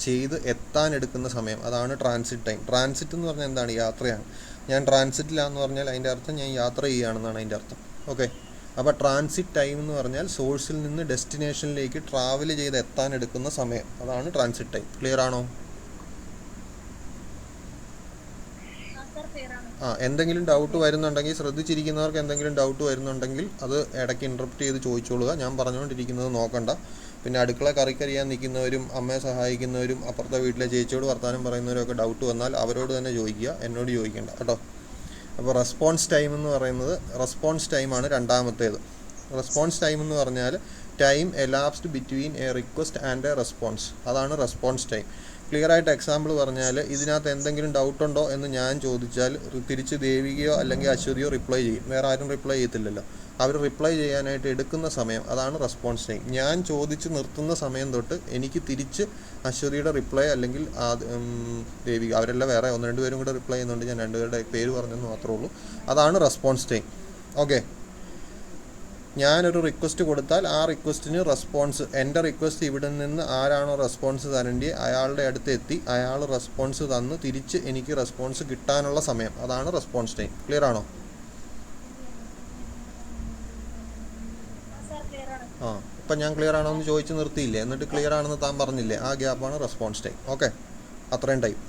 ചെയ്ത് എത്താനെടുക്കുന്ന സമയം. അതാണ് ട്രാൻസിറ്റ് ടൈം. ട്രാൻസിറ്റ് എന്ന് പറഞ്ഞാൽ എന്താണ്? യാത്രയാണ്. ഞാൻ ട്രാൻസിറ്റിലാന്ന് പറഞ്ഞാൽ അതിൻ്റെ അർത്ഥം ഞാൻ യാത്ര ചെയ്യുകയാണെന്നാണ് അതിൻ്റെ അർത്ഥം. ഓക്കെ. അപ്പോൾ ട്രാൻസിറ്റ് ടൈം എന്ന് പറഞ്ഞാൽ സോഴ്സിൽ നിന്ന് ഡെസ്റ്റിനേഷനിലേക്ക് ട്രാവൽ ചെയ്ത് എത്താനെടുക്കുന്ന സമയം. അതാണ് ട്രാൻസിറ്റ് ടൈം. ക്ലിയർ ആണോ? എന്തെങ്കിലും ഡൗട്ട് വരുന്നുണ്ടെങ്കിൽ, ശ്രദ്ധിച്ചിരിക്കുന്നവർക്ക് എന്തെങ്കിലും ഡൗട്ട് വരുന്നുണ്ടെങ്കിൽ അത് ഇടയ്ക്ക് ഇൻറ്ററപ്റ്റ് ചെയ്ത് ചോദിച്ചോളുക. ഞാൻ പറഞ്ഞുകൊണ്ടിരിക്കുന്നത് നോക്കണ്ട. പിന്നെ അടുക്കള കറിക്കരിയാൻ നിൽക്കുന്നവരും അമ്മയെ സഹായിക്കുന്നവരും അപ്പുറത്തെ വീട്ടിലെ ചേച്ചിയോട് വർത്തമാനം പറയുന്നവരൊക്കെ ഡൗട്ട് വന്നാൽ അവരോട് തന്നെ ചോദിക്കുക, എന്നോട് ചോദിക്കേണ്ട കേട്ടോ. അപ്പോൾ റെസ്പോൺസ് ടൈം എന്ന് പറയുന്നത് ടൈമാണ് രണ്ടാമത്തേത്. റെസ്പോൺസ് ടൈം എന്ന് പറഞ്ഞാൽ time elapsed between A request and A response. അതാണ് റെസ്പോൺസ് ടൈം. ക്ലിയറായിട്ട് എക്സാമ്പിൾ പറഞ്ഞാൽ, ഇതിനകത്ത് എന്തെങ്കിലും ഡൗട്ടുണ്ടോ എന്ന് ഞാൻ ചോദിച്ചാൽ തിരിച്ച് ദേവികയോ അല്ലെങ്കിൽ അശ്വതിയോ റിപ്ലൈ ചെയ്യും. വേറെ ആരും റിപ്ലൈ ചെയ്യത്തില്ലല്ലോ. അവർ റിപ്ലൈ ചെയ്യാനായിട്ട് എടുക്കുന്ന സമയം, അതാണ് റെസ്പോൺസ് ടൈം. ഞാൻ ചോദിച്ച് നിർത്തുന്ന സമയം തൊട്ട് എനിക്ക് തിരിച്ച് അശ്വതിയുടെ റിപ്ലൈ അല്ലെങ്കിൽ ദേവിക, അവരെല്ലാം വേറെ 1-2 പേരും കൂടെ റിപ്ലൈ ചെയ്യുന്നുണ്ട്, ഞാൻ 2 പേരുടെ പേര് പറഞ്ഞെന്ന് മാത്രമേ ഉള്ളൂ. അതാണ് റെസ്പോൺസ് ടൈം. ഓക്കെ. ഞാനൊരു റിക്വസ്റ്റ് കൊടുത്താൽ ആ റിക്വസ്റ്റിന് റെസ്പോൺസ്, എൻ്റെ റിക്വസ്റ്റ് ഇവിടെ നിന്ന് ആരാണോ റെസ്പോൺസ് തരേണ്ടി അയാളുടെ അടുത്ത് എത്തി അയാൾ റെസ്പോൺസ് തന്ന് തിരിച്ച് എനിക്ക് റെസ്പോൺസ് കിട്ടാനുള്ള സമയം, അതാണ് റെസ്പോൺസ് ടൈം. ക്ലിയർ ആണോ? ഇപ്പം ഞാൻ ക്ലിയർ ആണോ എന്ന് ചോദിച്ച് നിർത്തിയില്ലേ, എന്നിട്ട് ക്ലിയർ ആണെന്ന് താൻ പറഞ്ഞില്ലേ, ആ ഗ്യാപ്പാണ് റെസ്പോൺസ് ടൈം. ഓക്കെ, അത്രയും time.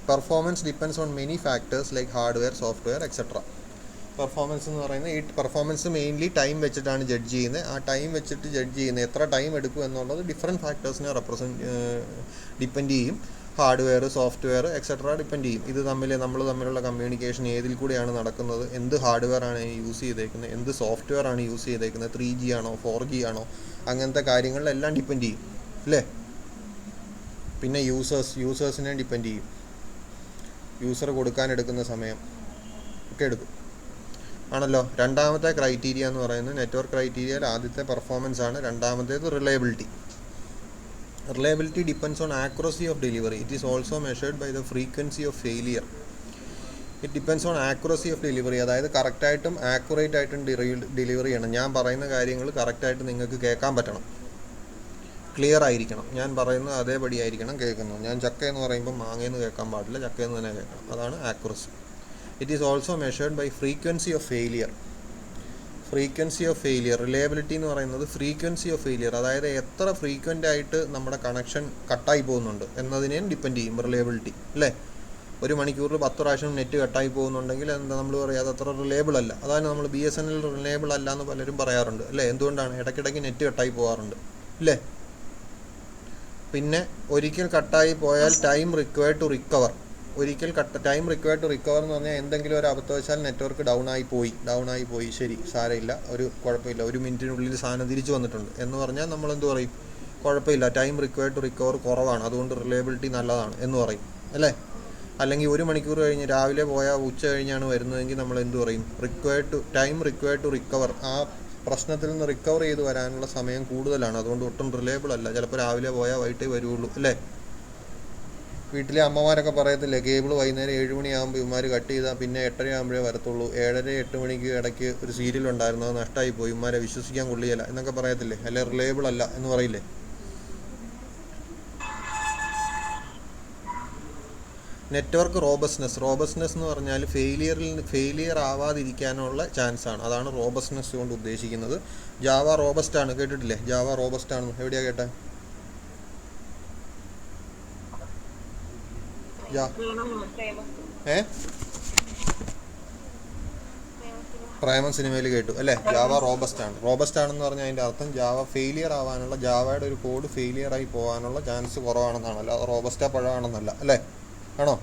Performance depends on many factors like hardware, software etcetera. Performance എന്ന് പറയുന്നത് ഈ പെർഫോമൻസ് മെയിൻലി ടൈം വെച്ചിട്ടാണ് ജഡ്ജ് ചെയ്യുന്നത്. ആ ടൈം വെച്ചിട്ട് ജഡ്ജ് ചെയ്യുന്നത് എത്ര ടൈം എടുക്കും എന്നുള്ളത് ഡിഫറെൻറ്റ് ഫാക്ടേഴ്സിനെ ഡിപ്പെൻഡ് ചെയ്യും. ഹാർഡ്വെയർ, സോഫ്റ്റ്വെയർ എക്സെട്ര ഡിപ്പെൻഡ് ചെയ്യും. ഇത് തമ്മിലുള്ള കമ്മ്യൂണിക്കേഷൻ ഏതിൽ കൂടെയാണ് നടക്കുന്നത്, എന്ത് ഹാർഡ്വെയർ ആണ് യൂസ് ചെയ്തേക്കുന്നത്, എന്ത് സോഫ്റ്റ്വെയർ ആണ് യൂസ് ചെയ്തേക്കുന്നത്, 3G ആണോ 4G ആണോ, അങ്ങനത്തെ കാര്യങ്ങളിലെല്ലാം ഡിപ്പെൻഡ് ചെയ്യും അല്ലേ. പിന്നെ യൂസേഴ്സിനെ ഡിപ്പെൻഡ് ചെയ്യും. യൂസർ കൊടുക്കാനെടുക്കുന്ന സമയം ഒക്കെ എടുക്കും ആണല്ലോ. രണ്ടാമത്തെ ക്രൈറ്റീരിയ എന്ന് പറയുന്നത് നെറ്റ്വർക്ക് ക്രൈറ്റീരിയയിൽ ആദ്യത്തെ പെർഫോമൻസ് ആണ്. രണ്ടാമത്തേത് reliability. Reliability depends on accuracy of delivery. It is also measured by the frequency of failure. It depends on accuracy of delivery. അതായത് കറക്റ്റായിട്ടും ആക്യുറേറ്റ് ആയിട്ടും ഡെലിവറി ചെയ്യണം. ഞാൻ പറയുന്ന കാര്യങ്ങൾ കറക്റ്റായിട്ട് നിങ്ങൾക്ക് കേൾക്കാൻ പറ്റണം, ക്ലിയർ ആയിരിക്കണം. ഞാൻ പറയുന്നത് അതേപടി ആയിരിക്കണം കേൾക്കുന്നത്. ഞാൻ ചക്ക എന്ന് പറയുമ്പോൾ മാങ്ങയെന്ന് കേൾക്കാൻ പാടില്ല, ചക്കയെന്ന് തന്നെ കേൾക്കണം. അതാണ് accuracy. It is also measured by frequency of failure. Frequency of failure. Reliability എന്ന് പറയുന്നത് ഫ്രീക്വൻസി ഓഫ് ഫെയിലിയർ, അതായത് എത്ര ഫ്രീക്വൻ്റ് ആയിട്ട് നമ്മുടെ കണക്ഷൻ കട്ടായി പോകുന്നുണ്ട് എന്നതിനെയും ഡിപ്പെൻഡ് ചെയ്യും റിലയബിലിറ്റി അല്ലേ. ഒരു മണിക്കൂറിൽ 10 പ്രാവശ്യം നെറ്റ് കട്ടായി പോകുന്നുണ്ടെങ്കിൽ എന്താ നമ്മൾ പറയുക, അത് അത്ര റിലയബിൾ അല്ല. അതാണ് നമ്മൾ BSNL റിലയബിൾ അല്ല എന്ന് പലരും പറയാറുണ്ട് അല്ലേ. എന്തുകൊണ്ടാണ്? ഇടയ്ക്കിടയ്ക്ക് നെറ്റ് കട്ടായി പോകാറുണ്ട് അല്ലേ. പിന്നെ ഒരിക്കൽ കട്ടായി പോയാൽ time required to recover. Time required to recover എന്ന് പറഞ്ഞാൽ എന്തെങ്കിലും ഒരു അബദ്ധവശാൽ നെറ്റ്വർക്ക് ഡൗൺ ആയി പോയി, ശരി, സാരമില്ല, ഒരു കുഴപ്പമില്ല, 1 മിനിറ്റിനുള്ളിൽ സാധനം തിരിച്ചു വന്നിട്ടുണ്ട് എന്ന് പറഞ്ഞാൽ നമ്മൾ എന്ത് പറയും? കുഴപ്പമില്ല, ടൈം റിക്വയർഡ് ടു റിക്കവർ കുറവാണ്, അതുകൊണ്ട് റിലയബിലിറ്റി നല്ലതാണ് എന്ന് പറയും അല്ലേ. അല്ലെങ്കിൽ 1 മണിക്കൂർ കഴിഞ്ഞ് രാവിലെ പോയാൽ ഉച്ച കഴിഞ്ഞാണ് വരുന്നതെങ്കിൽ നമ്മൾ എന്ത് പറയും? Time required to recover. ആ പ്രശ്നത്തിൽ നിന്ന് റിക്കവർ ചെയ്ത് വരാനുള്ള സമയം കൂടുതലാണ്, അതുകൊണ്ട് ഒട്ടും റിലയബിൾ അല്ല. ചിലപ്പോൾ രാവിലെ പോയാൽ വൈകിട്ടേ വരുള്ളൂ അല്ലേ. വീട്ടിലെ അമ്മമാരൊക്കെ പറയത്തില്ലേ, കേബിൾ വൈകുന്നേരം 7 മണിയാകുമ്പോൾ ഇവന്മാർ കട്ട് ചെയ്താൽ പിന്നെ 8:30 ആകുമ്പോഴേ വരത്തുള്ളൂ, 7:30-8 മണിക്ക് ഇടയ്ക്ക് ഒരു സീരിയൽ ഉണ്ടായിരുന്നു, അത് നഷ്ടമായി പോയി, ഇവന്മാരെ വിശ്വസിക്കാൻ കൊള്ളിയല്ല എന്നൊക്കെ പറയത്തില്ലേ, അല്ലെ റിലയബിൾ അല്ല എന്ന് പറയില്ലേ. നെറ്റ്വർക്ക് റോബസ്റ്റ്നെസ് എന്ന് പറഞ്ഞാൽ ഫെയിലിയർ ആവാതിരിക്കാനുള്ള ചാൻസ് ആണ്. അതാണ് റോബസ്റ്റ്നെസ് കൊണ്ട് ഉദ്ദേശിക്കുന്നത്. ജാവ റോബസ്റ്റ് ആണ്, കേട്ടിട്ടില്ലേ? ജാവ റോബസ്റ്റ് ആണെന്ന് എവിടെയാ കേട്ടെ? പ്രേമം സിനിമയിൽ കേട്ടു അല്ലേ. ജാവ റോബസ്റ്റ് ആണെന്ന് പറഞ്ഞാൽ അതിൻ്റെ അർത്ഥം ജാവ ഫെയിലിയർ ആവാനുള്ള, ജാവയുടെ ഒരു കോഡ് ഫെയിലിയർ ആയി പോകാനുള്ള ചാൻസ് കുറവാണെന്നാണ്, അല്ല റോബസ്റ്റ പഴമാണെന്നല്ല അല്ലേ. ആണോ?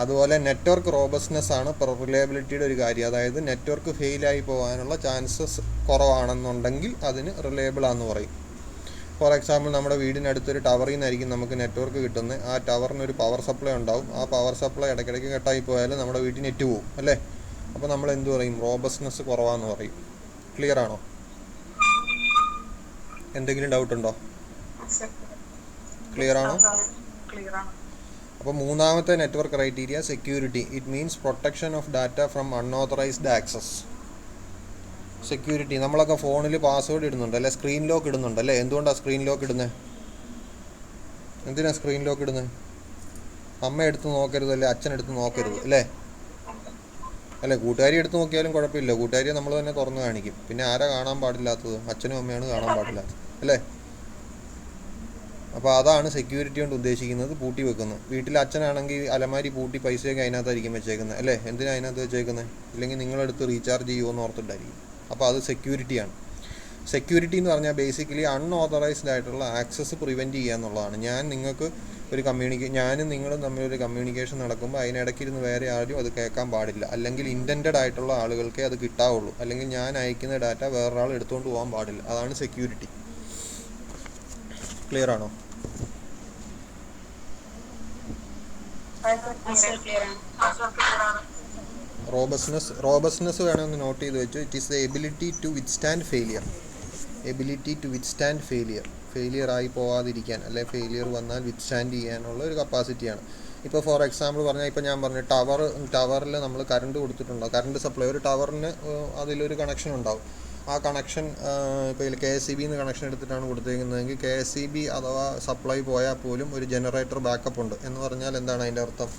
അതുപോലെ നെറ്റ്വർക്ക് റോബസ്റ്റ്നെസ് ആണ് റിലയബിലിറ്റിയുടെ ഒരു കാര്യം. അതായത് നെറ്റ്വർക്ക് ഫെയിലായി പോകാനുള്ള ചാൻസസ് കുറവാണെന്നുണ്ടെങ്കിൽ അതിന് റിലയബിൾ ആണെന്ന് പറയും. ഫോർ എക്സാമ്പിൾ, നമ്മുടെ വീടിനടുത്തൊരു ടവറിൽ നിന്നായിരിക്കും നമുക്ക് നെറ്റ്വർക്ക് കിട്ടുന്നത്. ആ ടവറിനൊരു പവർ സപ്ലൈ ഉണ്ടാവും. ആ പവർ സപ്ലൈ ഇടയ്ക്കിടയ്ക്ക് കട്ടായി പോയാൽ നമ്മുടെ വീട്ടിൽ നെറ്റ് പോകും അല്ലേ. അപ്പോൾ നമ്മൾ എന്ത് പറയും? റോബസ്റ്റ്നെസ് കുറവാന്ന് പറയും. ക്ലിയർ ആണോ? എന്തെങ്കിലും ഡൗട്ട് ഉണ്ടോ? ക്ലിയർ ആണോ? അപ്പോൾ മൂന്നാമത്തെ network criteria security. It means protection of data from unauthorised access. Security. നമ്മളൊക്കെ ഫോണിൽ പാസ്വേഡ് ഇടുന്നുണ്ട് അല്ലേ, സ്ക്രീൻ ലോക്ക് ഇടുന്നുണ്ട് അല്ലേ. എന്തുകൊണ്ടാണ് സ്ക്രീൻ ലോക്ക് ഇടുന്നത്? എന്തിനാണ് സ്ക്രീൻ ലോക്ക് ഇടുന്നത്? അമ്മ എടുത്ത് നോക്കരുത് അല്ലേ, അച്ഛനെടുത്ത് നോക്കരുത് അല്ലേ. അല്ലേ, കൂട്ടുകാരി എടുത്ത് നോക്കിയാലും കുഴപ്പമില്ല, കൂട്ടുകാരിയെ നമ്മൾ തന്നെ തുറന്ന് കാണിക്കും. പിന്നെ ആരാ കാണാൻ പാടില്ലാത്തത്? അച്ഛനും അമ്മയാണ് കാണാൻ പാടില്ലാത്തത് അല്ലേ. അപ്പോൾ അതാണ് സെക്യൂരിറ്റി കൊണ്ട് ഉദ്ദേശിക്കുന്നത്, പൂട്ടി വെക്കുന്നത്. വീട്ടിൽ അച്ഛനാണെങ്കിൽ അലമാരി പൂട്ടി പൈസയൊക്കെ അതിനകത്തായിരിക്കും വെച്ചേക്കുന്നത് അല്ലേ. എന്തിനാണ് അതിനകത്ത് വെച്ചേക്കുന്നത്? ഇല്ലെങ്കിൽ നിങ്ങളെടുത്ത് റീചാർജ് ചെയ്യുമെന്ന് ഓർത്തിട്ടായിരിക്കും. അപ്പോൾ അത് സെക്യൂരിറ്റിയാണ്. സെക്യൂരിറ്റി എന്ന് പറഞ്ഞാൽ ബേസിക്കലി അൺഓതറൈസ്ഡ് ആയിട്ടുള്ള ആക്സസ് പ്രിവെൻറ്റ് ചെയ്യുക എന്നുള്ളതാണ്. ഞാനും നിങ്ങളും തമ്മിലൊരു കമ്മ്യൂണിക്കേഷൻ നടക്കുമ്പോൾ അതിനിടയ്ക്കിരുന്ന് വേറെ ആരും അത് കേൾക്കാൻ പാടില്ല. അല്ലെങ്കിൽ ഇൻറ്റൻറ്റഡ് ആയിട്ടുള്ള ആളുകൾക്കേ അത് കിട്ടാവുള്ളൂ. അല്ലെങ്കിൽ ഞാൻ അയക്കുന്ന ഡാറ്റ വേറൊരാൾ എടുത്തുകൊണ്ട് പോകാൻ പാടില്ല. അതാണ് സെക്യൂരിറ്റി. ക്ലിയർ ആണോ? റോബസ്റ്റ്നെസ് വേണമെന്ന് നോട്ട് ചെയ്ത് വെച്ചു. It is the ability to withstand failure. Failure ആയി പോകാതിരിക്കാൻ, അല്ലെ ഫെയിലിയർ വന്നാൽ വിത്ത്സ്റ്റാൻഡ് ചെയ്യാനുള്ള ഒരു കപ്പാസിറ്റിയാണ്. ഇപ്പോൾ ഫോർ എക്സാമ്പിൾ പറഞ്ഞാൽ, ഇപ്പോൾ ഞാൻ പറഞ്ഞു ടവറിൽ നമ്മൾ കറണ്ട് കൊടുത്തിട്ടുണ്ടോ, കറണ്ട് സപ്ലൈ ഒരു ടവറിന് അതിലൊരു കണക്ഷൻ ഉണ്ടാവും. ആ കണക്ഷൻ ഇപ്പോൾ KSEB കണക്ഷൻ എടുത്തിട്ടാണ് കൊടുത്തേക്കുന്നതെങ്കിൽ KSEB അഥവാ സപ്ലൈ പോയാൽ പോലും ഒരു ജനറേറ്റർ ബാക്കപ്പ് ഉണ്ട് എന്ന് പറഞ്ഞാൽ എന്താണ് അതിൻ്റെ അർത്ഥം?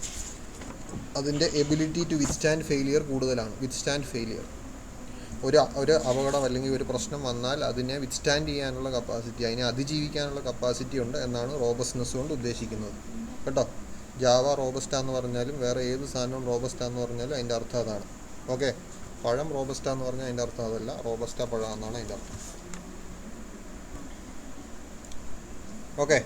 അതിൻ്റെ എബിലിറ്റി ടു വിത്ത്സ്റ്റാൻഡ് ഫെയിലിയർ കൂടുതലാണ്. ഒരു അപകടം അല്ലെങ്കിൽ ഒരു പ്രശ്നം വന്നാൽ അതിനെ വിത്ത്സ്റ്റാൻഡ് ചെയ്യാനുള്ള കപ്പാസിറ്റി, അതിനെ അതിജീവിക്കാനുള്ള കപ്പാസിറ്റി ഉണ്ട് എന്നാണ് റോബസ്റ്റ്നെസ് കൊണ്ട് ഉദ്ദേശിക്കുന്നത് കേട്ടോ. ജാവ റോബസ്റ്റ എന്ന് പറഞ്ഞാലും വേറെ ഏത് സാധനവും റോബസ്റ്റ എന്ന് പറഞ്ഞാലും അതിൻ്റെ അർത്ഥം അതാണ്. ഓക്കെ, പഴം റോബസ്റ്റ എന്ന് പറഞ്ഞാൽ അതിൻ്റെ അർത്ഥം അതല്ല, റോബസ്റ്റ പഴം എന്നാണ് അതിൻ്റെ അർത്ഥം. ഓക്കെ,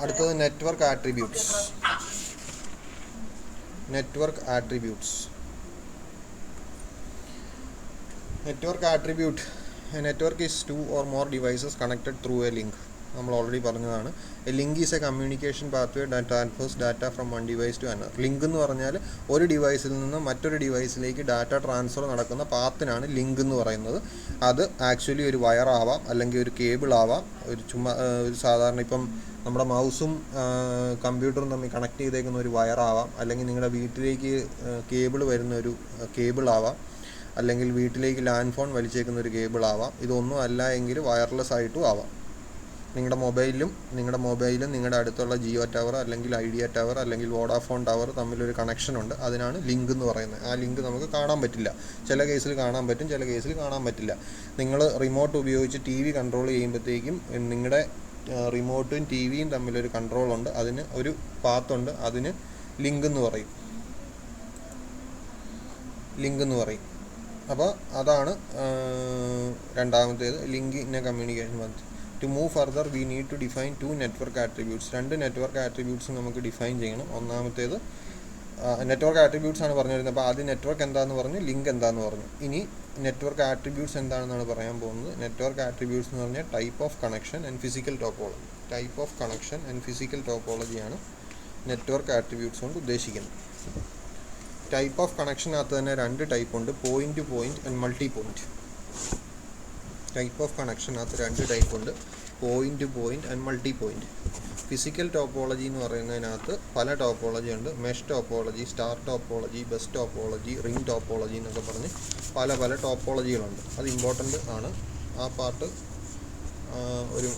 അടുത്തത് network attributes. Network attributes. A network is two or more devices connected through a link. നമ്മൾ ഓൾറെഡി പറഞ്ഞതാണ്. A link is a communication pathway that transfers data from one device to another. Link എന്ന് പറഞ്ഞാൽ ഒരു ഡിവൈസിൽ നിന്ന് മറ്റൊരു ഡിവൈസിലേക്ക് data transfer നടക്കുന്ന പാത്തിനാണ് link എന്ന് പറയുന്നത്. അത് ആക്ച്വലി ഒരു വയർ ആവാം, അല്ലെങ്കിൽ ഒരു കേബിൾ ആവാം, ഒരു സാധാരണ ഇപ്പം നമ്മുടെ മൗസും കമ്പ്യൂട്ടറും തമ്മിൽ കണക്ട് ചെയ്തേക്കുന്ന ഒരു വയറാവാം, അല്ലെങ്കിൽ നിങ്ങളുടെ വീട്ടിലേക്ക് കേബിൾ വരുന്ന ഒരു കേബിൾ ആവാം, അല്ലെങ്കിൽ വീട്ടിലേക്ക് ലാൻഡ് ഫോൺ വലിച്ചേക്കുന്ന ഒരു കേബിൾ ആവാം. ഇതൊന്നും അല്ല എങ്കിൽ വയർലെസ് ആയിട്ടും ആവാം. നിങ്ങളുടെ മൊബൈലും നിങ്ങളുടെ അടുത്തുള്ള ജിയോ ടവർ അല്ലെങ്കിൽ ഐഡിയ ടവർ അല്ലെങ്കിൽ വോഡാഫോൺ ടവർ തമ്മിലൊരു കണക്ഷൻ ഉണ്ട്. അതിനാണ് ലിങ്ക് എന്ന് പറയുന്നത്. ആ ലിങ്ക് നമുക്ക് കാണാൻ പറ്റില്ല. ചില കേസിൽ കാണാൻ പറ്റും, ചില കേസിൽ കാണാൻ പറ്റില്ല. നിങ്ങൾ റിമോട്ട് ഉപയോഗിച്ച് TV കൺട്രോൾ ചെയ്യുമ്പോഴത്തേക്കും നിങ്ങളുടെ റിമോട്ടും TVയും തമ്മിലൊരു കൺട്രോളുണ്ട്, അതിന് ഒരു പാത്തുണ്ട്, അതിന് ലിങ്ക് എന്ന് പറയും. അപ്പോൾ അതാണ് രണ്ടാമത്തേത്, link in a communication path. To move further we need to define 2 network attributes. 2 network attributes നമുക്ക് ഡിഫൈൻ ചെയ്യണം. ഒന്നാമത്തേത് നെറ്റ്വർക്ക് ആട്രിബ്യൂട്ട്സ് ആണ് പറഞ്ഞു വരുന്നത്. അപ്പോൾ ആദ്യം നെറ്റ്വർക്ക് എന്താണെന്ന് പറഞ്ഞു, ലിങ്ക് എന്താണെന്ന് പറഞ്ഞു. ഇനി നെറ്റ്വർക്ക് ആട്രിബ്യൂട്ട്സ് എന്താണെന്നാണ് പറയാൻ പോകുന്നത്. നെറ്റ്വർക്ക് ആട്രിബ്യൂട്ട്സ് എന്ന് പറഞ്ഞാൽ type of connection and physical topology. Type of connection and physical ടോപ്പോളജിയാണ് നെറ്റ്വർക്ക് ആട്രിബ്യൂട്ട്സ് കൊണ്ട് ഉദ്ദേശിക്കുന്നത്. ടൈപ്പ് ഓഫ് കണക്ഷനകത്ത് തന്നെ 2 ടൈപ്പ് ഉണ്ട്, point to point and multi point. Type of കണക്ഷനകത്ത് 2 ടൈപ്പ് ഉണ്ട്, point to point and multi point. Physical topology എന്ന് പറയുന്നതിനകത്ത് പല ടോപ്പോളജി ഉണ്ട്. Mesh topology, star topology, bus topology, ring topology എന്നൊക്കെ പറഞ്ഞ് പല ടോപ്പോളജികളുണ്ട്. അത് ഇമ്പോർട്ടൻ്റ് ആണ്. ആ പാർട്ട് ഒരു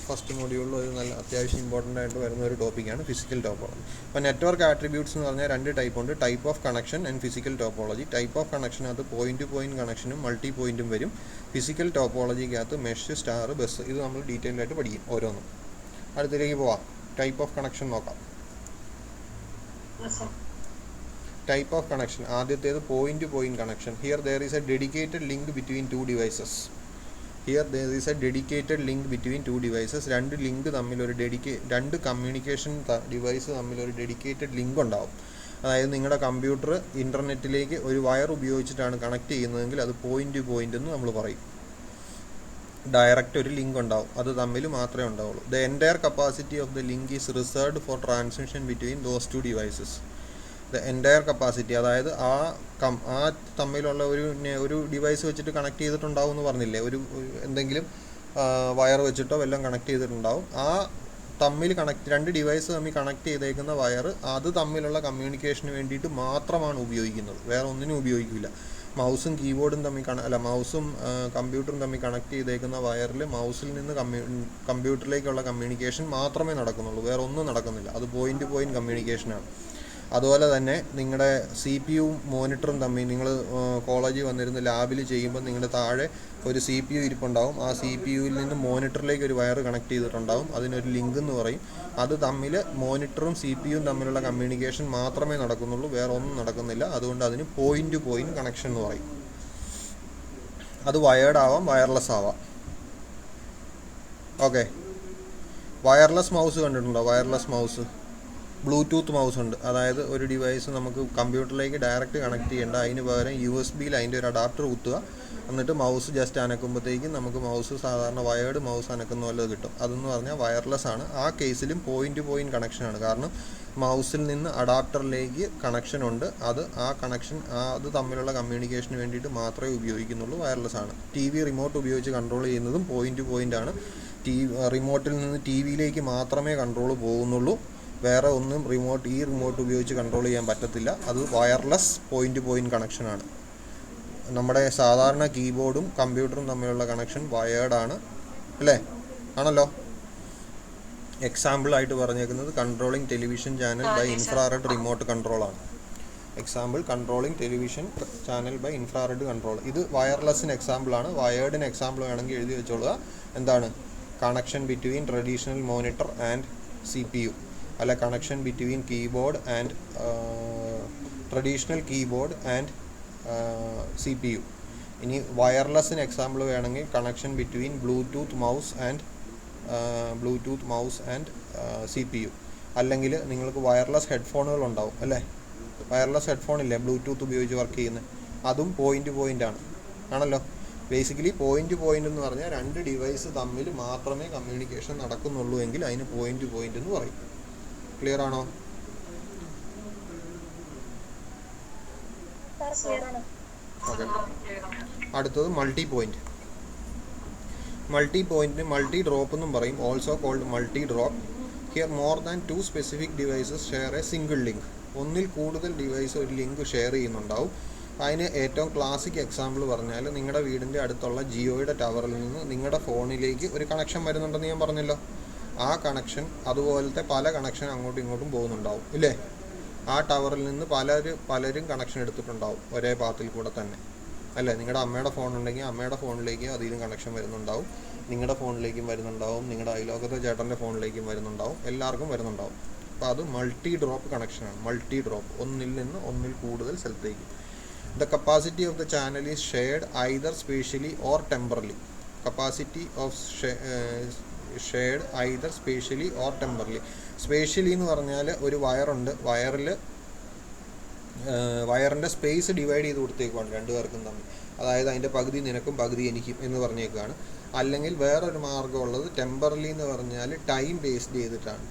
ഫസ്റ്റ് മൊഡ്യൂളിൽ ഒരു നല്ല അത്യാവശ്യം ഇമ്പോർട്ടൻ്റ് ആയിട്ട് വരുന്ന ഒരു ടോപ്പിക്കാണ് ഫിസിക്കൽ ടോപ്പോളജി. അപ്പോൾ നെറ്റ്വർക്ക് ആട്രിബ്യൂട്ട്സ് എന്ന് പറഞ്ഞാൽ 2 ടൈപ്പ് ഉണ്ട്, type of connection and physical topology. Type of കണക്ഷനകത്ത് പോയിന്റ് ടു പോയിന്റ് കണക്ഷനും മൾട്ടി പോയിന്റും വരും. ഫിസിക്കൽ ടോപ്പോളജിക്കകത്ത് മെഷ്, സ്റ്റാർ, ബസ്, ഇത് നമ്മൾ ഡീറ്റെയിൽ ആയിട്ട് പഠിക്കും ഓരോന്നും. അടുത്തേക്ക് പോവാം. ടൈപ്പ് ഓഫ് കണക്ഷൻ നോക്കാം. ടൈപ്പ് ഓഫ് കണക്ഷൻ ആദ്യത്തേത് point to point connection. Here there is a dedicated link between 2 devices. രണ്ട് ലിങ്ക് തമ്മിലൊരു രണ്ട് കമ്മ്യൂണിക്കേഷൻ ഡിവൈസ് തമ്മിലൊരു ഡെഡിക്കേറ്റഡ് ലിങ്ക് ഉണ്ടാവും. അതായത് നിങ്ങളുടെ കമ്പ്യൂട്ടർ ഇൻ്റർനെറ്റിലേക്ക് ഒരു വയർ ഉപയോഗിച്ചിട്ടാണ് കണക്ട് ചെയ്യുന്നതെങ്കിൽ അത് പോയിന്റ് ടു പോയിന്റ് എന്ന് നമ്മൾ പറയും. ഡയറക്റ്റ് ഒരു ലിങ്ക് ഉണ്ടാവും, അത് തമ്മിൽ മാത്രമേ ഉണ്ടാവുള്ളൂ. The entire capacity of the link is reserved for transmission between those 2 devices. The entire capacity, അതായത് ആ തമ്മിലുള്ള ഒരു ഡിവൈസ് വെച്ചിട്ട് കണക്ട് ചെയ്തിട്ടുണ്ടാവും എന്ന് പറഞ്ഞില്ലേ, ഒരു എന്തെങ്കിലും വയർ വെച്ചിട്ടോ വല്ലതും കണക്ട് ചെയ്തിട്ടുണ്ടാവും. ആ രണ്ട് ഡിവൈസ് തമ്മിൽ കണക്ട് ചെയ്തേക്കുന്ന വയർ അത് തമ്മിലുള്ള കമ്മ്യൂണിക്കേഷന് വേണ്ടിയിട്ട് മാത്രമാണ് ഉപയോഗിക്കുന്നത്, വേറെ ഒന്നിനും ഉപയോഗിക്കില്ല. മൗസും കീബോർഡും മൗസും കമ്പ്യൂട്ടറും തമ്മിൽ കണക്ട് ചെയ്തേക്കുന്ന വയറിൽ മൗസിൽ നിന്ന് കമ്പ്യൂട്ടറിലേക്കുള്ള കമ്മ്യൂണിക്കേഷൻ മാത്രമേ നടക്കുന്നുള്ളൂ, വേറെ ഒന്നും നടക്കുന്നില്ല. അത് പോയിന്റ് ടു പോയിന്റ് കമ്മ്യൂണിക്കേഷനാണ്. അതുപോലെ തന്നെ നിങ്ങളുടെ CPU മോണിറ്ററും തമ്മിൽ, നിങ്ങൾ കോളേജിൽ വന്നിരുന്ന് ലാബിൽ ചെയ്യുമ്പോൾ നിങ്ങളുടെ താഴെ ഒരു CPU ഇരിപ്പുണ്ടാവും. ആ CPUവിൽ നിന്ന് മോണിറ്ററിലേക്ക് ഒരു വയർ കണക്ട് ചെയ്തിട്ടുണ്ടാവും, അതിനൊരു ലിങ്ക് എന്ന് പറയും. അത് തമ്മിൽ മോണിറ്ററും CPUവും തമ്മിലുള്ള കമ്മ്യൂണിക്കേഷൻ മാത്രമേ നടക്കുന്നുള്ളൂ, വേറെ ഒന്നും നടക്കുന്നില്ല. അതുകൊണ്ട് അതിന് പോയിന്റ് ടു പോയിന്റ് കണക്ഷൻ എന്ന് പറയും. അത് വയേർഡ് ആവാം, വയർലെസ് ആവാം. ഓക്കെ, വയർലെസ് മൗസ് കണ്ടിട്ടുണ്ടോ? വയർലെസ് മൗസ്, ബ്ലൂടൂത്ത് മൗസ് ഉണ്ട്. അതായത് ഒരു ഡിവൈസ് നമുക്ക് കമ്പ്യൂട്ടറിലേക്ക് ഡയറക്റ്റ് കണക്ട് ചെയ്യേണ്ട, അതിന് പകരം USB-യിൽ അതിൻ്റെ ഒരു അഡാപ്റ്റർ കുത്തുക, എന്നിട്ട് മൗസ് ജസ്റ്റ് അനക്കുമ്പോഴത്തേക്കും നമുക്ക് മൗസ് സാധാരണ വയേർഡ് മൗസ് അനക്കുന്ന പോലെ കിട്ടും. അതെന്ന് പറഞ്ഞാൽ വയർലെസ് ആണ്. ആ കേസിലും പോയിന്റ് ടു പോയിന്റ് കണക്ഷനാണ്. കാരണം മൗസിൽ നിന്ന് അഡാപ്റ്ററിലേക്ക് കണക്ഷൻ ഉണ്ട്, ആ കണക്ഷൻ അത് തമ്മിലുള്ള കമ്മ്യൂണിക്കേഷന് വേണ്ടിയിട്ട് മാത്രമേ ഉപയോഗിക്കുന്നുള്ളൂ, വയർലെസ് ആണ്. TV റിമോട്ട് ഉപയോഗിച്ച് കൺട്രോൾ ചെയ്യുന്നതും പോയിന്റ് ടു പോയിന്റ് ആണ്. റിമോട്ടിൽ നിന്ന് TVയിലേക്ക് മാത്രമേ കൺട്രോൾ പോകുന്നുള്ളൂ, വേറെ ഒന്നും ഈ റിമോട്ട് ഉപയോഗിച്ച് കൺട്രോൾ ചെയ്യാൻ പറ്റത്തില്ല. അത് വയർലെസ് പോയിന്റ് ടു പോയിന്റ് കണക്ഷനാണ്. നമ്മുടെ സാധാരണ കീബോർഡും കമ്പ്യൂട്ടറും തമ്മിലുള്ള കണക്ഷൻ വയേർഡ് ആണ്, അല്ലേ? ആണല്ലോ. എക്സാമ്പിൾ ആയിട്ട് പറഞ്ഞേക്കുന്നത് controlling television channel by infrared remote കൺട്രോളാണ്. Controlling television channel by infrared control. ഇത് വയർലെസ്സിന് എക്സാമ്പിളാണ്. വയേർഡിന് എക്സാമ്പിൾ വേണമെങ്കിൽ എഴുതി വെച്ചോളുക. എന്താണ്? Connection between traditional monitor and CPU, അല്ല connection between keyboard and traditional keyboard and CPU. ഇനി വയർലെസ്സിന് എക്സാമ്പിൾ വേണമെങ്കിൽ connection between bluetooth mouse and CPU. അല്ലെങ്കിൽ നിങ്ങൾക്ക് വയർലെസ് ഹെഡ്ഫോണുകൾ ഉണ്ടാവും അല്ലേ, വയർലെസ് ഹെഡ്ഫോൺ ഇല്ലേ ബ്ലൂടൂത്ത് ഉപയോഗിച്ച് വർക്ക് ചെയ്യുന്നത്, അതും പോയിൻ്റ് ആണല്ലോ. ബേസിക്കലി പോയിൻ്റ് എന്ന് പറഞ്ഞാൽ രണ്ട് ഡിവൈസ് തമ്മിൽ മാത്രമേ കമ്മ്യൂണിക്കേഷൻ നടക്കുന്നുള്ളൂ എങ്കിൽ അതിന് പോയിൻ്റ് എന്ന് പറയും. ക്ലിയർ ആണോ? ഓക്കെ. അടുത്തത് മൾട്ടി പോയിൻ്റ്. മൾട്ടി ഡ്രോപ്പ് എന്നും പറയും, also called multidrop. Here more than 2 specific devices share a single link. ഒന്നിൽ കൂടുതൽ ഡിവൈസ് ഒരു ലിങ്ക് ഷെയർ ചെയ്യുന്നുണ്ടാവും. അതിന് ഏറ്റവും ക്ലാസിക് എക്സാമ്പിൾ പറഞ്ഞാൽ നിങ്ങളുടെ വീടിൻ്റെ അടുത്തുള്ള ജിയോയുടെ ടവറിൽ നിന്ന് നിങ്ങളുടെ ഫോണിലേക്ക് ഒരു കണക്ഷൻ വരുന്നുണ്ടെന്ന് ഞാൻ പറഞ്ഞല്ലോ. ആ കണക്ഷൻ അതുപോലത്തെ പല കണക്ഷൻ അങ്ങോട്ടും ഇങ്ങോട്ടും പോകുന്നുണ്ടാവും ഇല്ലേ. ആ ടവറിൽ നിന്ന് പലരും കണക്ഷൻ എടുത്തിട്ടുണ്ടാവും ഒരേ പാത്തിൽ കൂടെ തന്നെ അല്ലേ. നിങ്ങളുടെ അമ്മയുടെ ഫോൺ ഉണ്ടെങ്കിൽ അമ്മയുടെ ഫോണിലേക്ക് അതിലും കണക്ഷൻ വരുന്നുണ്ടാവും, നിങ്ങളുടെ ഫോണിലേക്കും വരുന്നുണ്ടാവും, നിങ്ങളുടെ അയലോകത്തെ ചേട്ടൻ്റെ ഫോണിലേക്കും വരുന്നുണ്ടാവും, എല്ലാവർക്കും വരുന്നുണ്ടാവും. അപ്പോൾ അത് മൾട്ടി ഡ്രോപ്പ് കണക്ഷനാണ്. മൾട്ടി ഡ്രോപ്പ്, ഒന്നിൽ നിന്ന് ഒന്നിൽ കൂടുതൽ സ്ഥലത്തേക്ക്. The capacity of the channel is shared either spatially or temporally. Capacity of shared either spatially or temporally. Spatially എന്ന് പറഞ്ഞാൽ ഒരു വയറുണ്ട്, വയറിൻ്റെ സ്പേസ് ഡിവൈഡ് ചെയ്ത് കൊടുത്തേക്കുവാണ് രണ്ടുപേർക്കും തമ്മിൽ. അതായത് അതിൻ്റെ പകുതി നിനക്കും പകുതി എനിക്കും എന്ന് പറഞ്ഞേക്കാണ്. അല്ലെങ്കിൽ വേറൊരു മാർഗ്ഗമുള്ളത് ടെമ്പറലി എന്ന് പറഞ്ഞാൽ ടൈം ബേസ്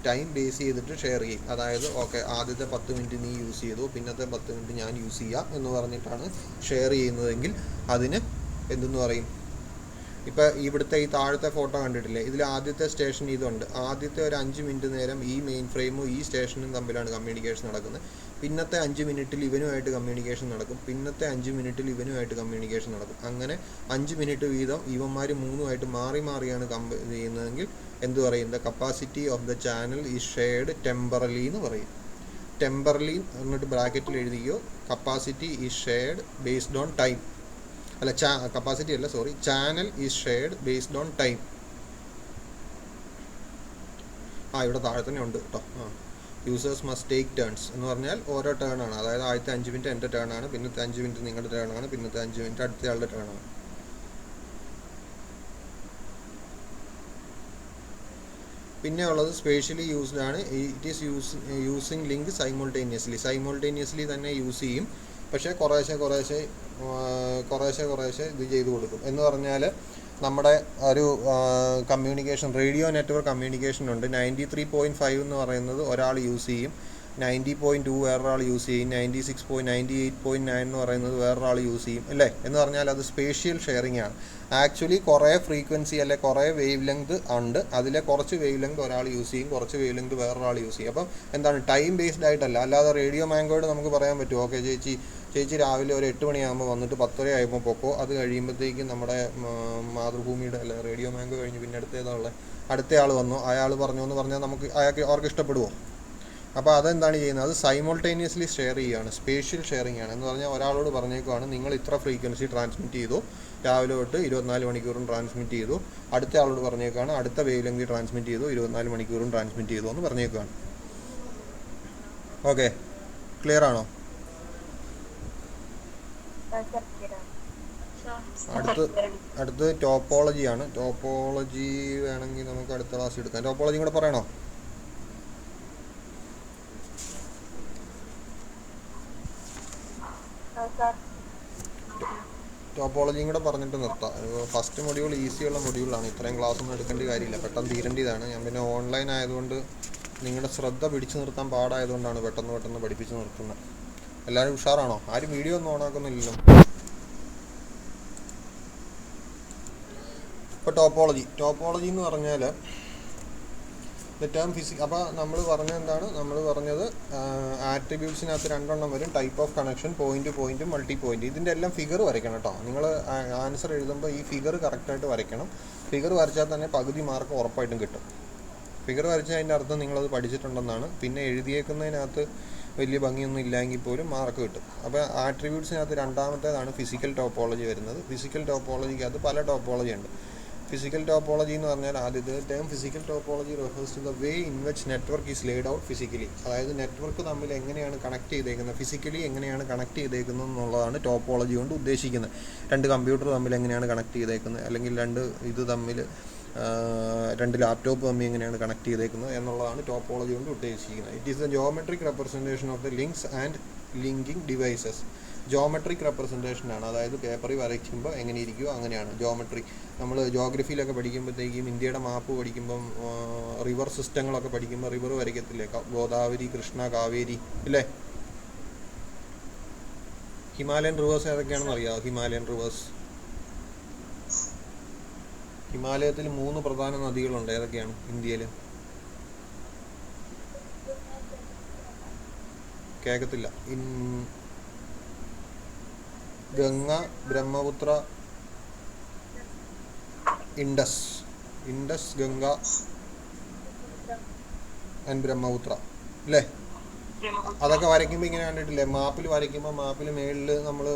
ചെയ്തിട്ട് ഷെയർ ചെയ്യും. അതായത് ഓക്കെ ആദ്യത്തെ 10 മിനിറ്റ് നീ യൂസ് ചെയ്തു, പിന്നത്തെ 10 മിനിറ്റ് ഞാൻ യൂസ് ചെയ്യാം എന്ന് പറഞ്ഞിട്ടാണ് ഷെയർ ചെയ്യുന്നതെങ്കിൽ അതിന് എന്തെന്ന് പറയും. ഇപ്പോൾ ഇവിടുത്തെ ഈ താഴത്തെ ഫോട്ടോ കണ്ടിട്ടില്ലേ, ഇതിൽ ആദ്യത്തെ സ്റ്റേഷൻ ഇതുണ്ട്. ആദ്യത്തെ ഒരു 5 മിനിറ്റ് നേരം ഈ മെയിൻ ഫ്രെയിമും ഈ സ്റ്റേഷനും തമ്മിലാണ് കമ്മ്യൂണിക്കേഷൻ നടക്കുന്നത്. പിന്നത്തെ 5 മിനിറ്റിൽ ഇവനുമായിട്ട് കമ്മ്യൂണിക്കേഷൻ നടക്കും, പിന്നത്തെ 5 മിനിറ്റിൽ ഇവനുമായിട്ട് കമ്മ്യൂണിക്കേഷൻ നടക്കും. അങ്ങനെ 5 മിനിറ്റ് വീതം ഇവന്മാർ മൂന്നുമായിട്ട് മാറിയാണ് ചെയ്യുന്നതെങ്കിൽ എന്ത് പറയും? The capacity of the channel is shared temporally എന്ന് പറയും. ടെമ്പറലി എന്നിട്ട് ബ്രാക്കറ്റിൽ എഴുതിയോ capacity is shared based on time. അല്ല കപ്പാസിറ്റി അല്ല, sorry, channel is shared based on time. ഇവിടെ താഴെ തന്നെ ഉണ്ട് കേട്ടോ. യൂസേഴ്സ് മസ്റ്റ് ടേക്ക് ടേൺസ് എന്ന് പറഞ്ഞാൽ ഓരോ ടേൺ ആണ്. അതായത് ആദ്യത്തെ 5 മിനിറ്റ് എൻ്റെ ടേൺ ആണ്, പിന്നത്തെ 5 മിനിറ്റ് നിങ്ങളുടെ ടേൺ ആണ്, പിന്നത്തെ 5 മിനിറ്റ് അടുത്ത ആളുടെ ടേൺ ആണ്. പിന്നെ ഉള്ളത് സ്പേഷ്യലി യൂസ്ഡ് ആണ്. It is using link simultaneously തന്നെ യൂസ് ചെയ്യും. പക്ഷേ കുറേശ്ശെ ഇത് ചെയ്ത് കൊടുക്കും. എന്ന് പറഞ്ഞാൽ നമ്മുടെ ഒരു കമ്മ്യൂണിക്കേഷൻ, റേഡിയോ നെറ്റ്വർക്ക് കമ്മ്യൂണിക്കേഷൻ ഉണ്ട്. 93.5 എന്ന് പറയുന്നത് ഒരാൾ യൂസ് ചെയ്യും, 90.2 വേറൊരാൾ യൂസ് ചെയ്യും, 96.98.9 എന്ന് പറയുന്നത് വേറൊരാൾ യൂസ് ചെയ്യും അല്ലേ. എന്ന് പറഞ്ഞാൽ അത് സ്പേഷ്യൽ ഷെയറിംഗ് ആണ്. ആക്ച്വലി കുറേ ഫ്രീക്വൻസി അല്ലെ കുറേ വേവ് ലെങ്ത് ഉണ്ട്. അതിലെ കുറച്ച് വേവ് ലെങ്ത് ഒരാൾ യൂസ് ചെയ്യും, കുറച്ച് വേവ് ലെങ്ത് വേറൊരാൾ യൂസ് ചെയ്യും. അപ്പം എന്താണ്, ടൈം ബേസ്ഡ് ആയിട്ടല്ല. അല്ലാതെ റേഡിയോ മാംഗോയോട് നമുക്ക് പറയാൻ പറ്റുമോ ഓക്കെ ചേച്ചി രാവിലെ ഒരു 8 മണിയാകുമ്പോൾ വന്നിട്ട് 10:30 ആകുമ്പോൾ പൊക്കോ, അത് കഴിയുമ്പോഴത്തേക്കും നമ്മുടെ മാതൃഭൂമിയുടെ അല്ല റേഡിയോ മാംഗോ കഴിഞ്ഞ് പിന്നെ അടുത്ത ആൾ വന്നു, അയാൾ പറഞ്ഞു എന്ന് പറഞ്ഞാൽ അവർക്ക് ഇഷ്ടപ്പെടുമോ? അപ്പോൾ അതെന്താണ് ചെയ്യുന്നത്, അത് സൈമൾട്ടേനിയസ്ലി ഷെയർ ചെയ്യുകയാണ്, സ്പേഷ്യൽ ഷെയറിംഗ് ആണ്. എന്ന് പറഞ്ഞാൽ ഒരാളോട് പറഞ്ഞേക്കുവാണ് നിങ്ങൾ ഇത്ര ഫ്രീക്വൻസി ട്രാൻസ്മിറ്റ് ചെയ്തു, രാവിലെ തൊട്ട് 24 മണിക്കൂറും ട്രാൻസ്മിറ്റ് ചെയ്തു. അടുത്ത ആളോട് പറഞ്ഞേക്കാണ് അടുത്ത വേവ് ലെങ്ത് ട്രാൻസ്മിറ്റ് ചെയ്തു, 24 മണിക്കൂറും ട്രാൻസ്മിറ്റ് ചെയ്തു എന്ന് പറഞ്ഞേക്കാണ്. ഓക്കെ, ക്ലിയർ ആണോ? അടുത്ത് ടോപ്പോളജിയാണ്. ടോപ്പോളജി വേണമെങ്കിൽ നമുക്ക് അടുത്ത ക്ലാസ് എടുക്കാം. ടോപ്പോളജി കൂടെ പറയണോ? ടോപ്പോളജിയും കൂടെ പറഞ്ഞിട്ട് നിർത്താം. ഫസ്റ്റ് മൊഡ്യൂൾ ഈസിയുള്ള മൊഡ്യൂളാണ്, ഇത്രയും ക്ലാസ് ഒന്നും എടുക്കേണ്ട കാര്യമില്ല, പെട്ടെന്ന് തീരേണ്ടതാണ്. ഞാൻ പിന്നെ ഓൺലൈൻ ആയതുകൊണ്ട് നിങ്ങളുടെ ശ്രദ്ധ പിടിച്ചു നിർത്താൻ പാടായതുകൊണ്ടാണ് പെട്ടെന്ന് പഠിപ്പിച്ച് നിർത്തുന്നത്. എല്ലാവരും ഉഷാറാണോ? ആരും വീഡിയോ ഒന്നും ഓണാക്കുന്നില്ലല്ലോ. ഇപ്പോൾ ടോപ്പോളജി എന്ന് പറഞ്ഞാൽ ടേം ഫിസിക്സ്. അപ്പോൾ നമ്മൾ പറഞ്ഞത് ആട്രിബ്യൂട്ട്സിനകത്ത് 2 എണ്ണം വരും, ടൈപ്പ് ഓഫ് കണക്ഷൻ, പോയിൻറ്റും മൾട്ടി പോയിൻറ്റ്. ഇതിൻ്റെ എല്ലാം ഫിഗർ വരയ്ക്കണം കേട്ടോ. നിങ്ങൾ ആൻസർ എഴുതുമ്പോൾ ഈ ഫിഗർ കറക്റ്റായിട്ട് വരയ്ക്കണം. ഫിഗർ വരച്ചാൽ തന്നെ പകുതി മാർക്ക് ഉറപ്പായിട്ടും കിട്ടും. ഫിഗർ വരച്ചാൽ അതിൻ്റെ അർത്ഥം നിങ്ങളത് പഠിച്ചിട്ടുണ്ടെന്നാണ്. പിന്നെ എഴുതിയേക്കുന്നതിനകത്ത് വലിയ ഭംഗിയൊന്നും ഇല്ലെങ്കിൽ പോലും മാർക്ക് കിട്ടും. അപ്പോൾ ആട്രിബ്യൂട്ട്സിനകത്ത് രണ്ടാമത്തേതാണ് ഫിസിക്കൽ ടോപ്പോളജി വരുന്നത്. ഫിസിക്കൽ ടോപ്പോളജിക്കകത്ത് പല ടോപ്പോളജി ഉണ്ട്. ഫിസിക്കൽ ടോപ്പോളജി എന്ന് പറഞ്ഞാൽ ആദ്യത്തെ term physical topology refers to the way in which network is laid out physically. അതായത് നെറ്റ്വർക്ക് തമ്മിൽ എങ്ങനെയാണ് കണക്ട് ചെയ്തേക്കുന്നത്, ഫിസിക്കലി എങ്ങനെയാണ് കണക്ട് ചെയ്തേക്കുന്നത് എന്നുള്ളതാണ് ടോപ്പോളജി കൊണ്ട് ഉദ്ദേശിക്കുന്നത്. രണ്ട് കമ്പ്യൂട്ടർ തമ്മിൽ എങ്ങനെയാണ് കണക്ട് ചെയ്തേക്കുന്നത്, അല്ലെങ്കിൽ രണ്ട് ലാപ്ടോപ്പ് തമ്മിൽ എങ്ങനെയാണ് കണക്ട് ചെയ്തേക്കുന്നത് എന്നുള്ളതാണ് ടോപ്പോളജി കൊണ്ട് ഉദ്ദേശിക്കുന്നത്. It is the geometric representation of the links and linking devices. Geometric റെപ്രസെൻറ്റേഷനാണ്, അതായത് പേപ്പറിൽ വരയ്ക്കുമ്പോൾ എങ്ങനെ ഇരിക്കുമോ അങ്ങനെയാണ് ജോമെട്രി. നമ്മൾ ജോഗ്രഫിയിലൊക്കെ പഠിക്കുമ്പോഴത്തേക്കും ഇന്ത്യയുടെ മാപ്പ് പഠിക്കുമ്പം റിവർ സിസ്റ്റങ്ങളൊക്കെ പഠിക്കുമ്പോൾ റിവർ വരയ്ക്കത്തില്ലേ, ഗോദാവരി, കൃഷ്ണ, കാവേരി ഇല്ലേ. ഹിമാലയൻ റിവേഴ്സ് ഏതൊക്കെയാണെന്ന് അറിയാമോ? ഹിമാലയത്തിൽ 3 പ്രധാന നദികളുണ്ട്. ഏതൊക്കെയാണ് ഇന്ത്യയിൽ? കേൾക്കത്തില്ല. ഗംഗ, ബ്രഹ്മപുത്ര, ഇൻഡസ്, ഗംഗ ആൻഡ് ബ്രഹ്മപുത്ര അല്ലേ. അതൊക്കെ വരയ്ക്കുമ്പോൾ ഇങ്ങനെ കണ്ടിട്ടില്ലേ, മാപ്പിൽ വരയ്ക്കുമ്പോൾ മാപ്പിൽ മേളിൽ നമ്മൾ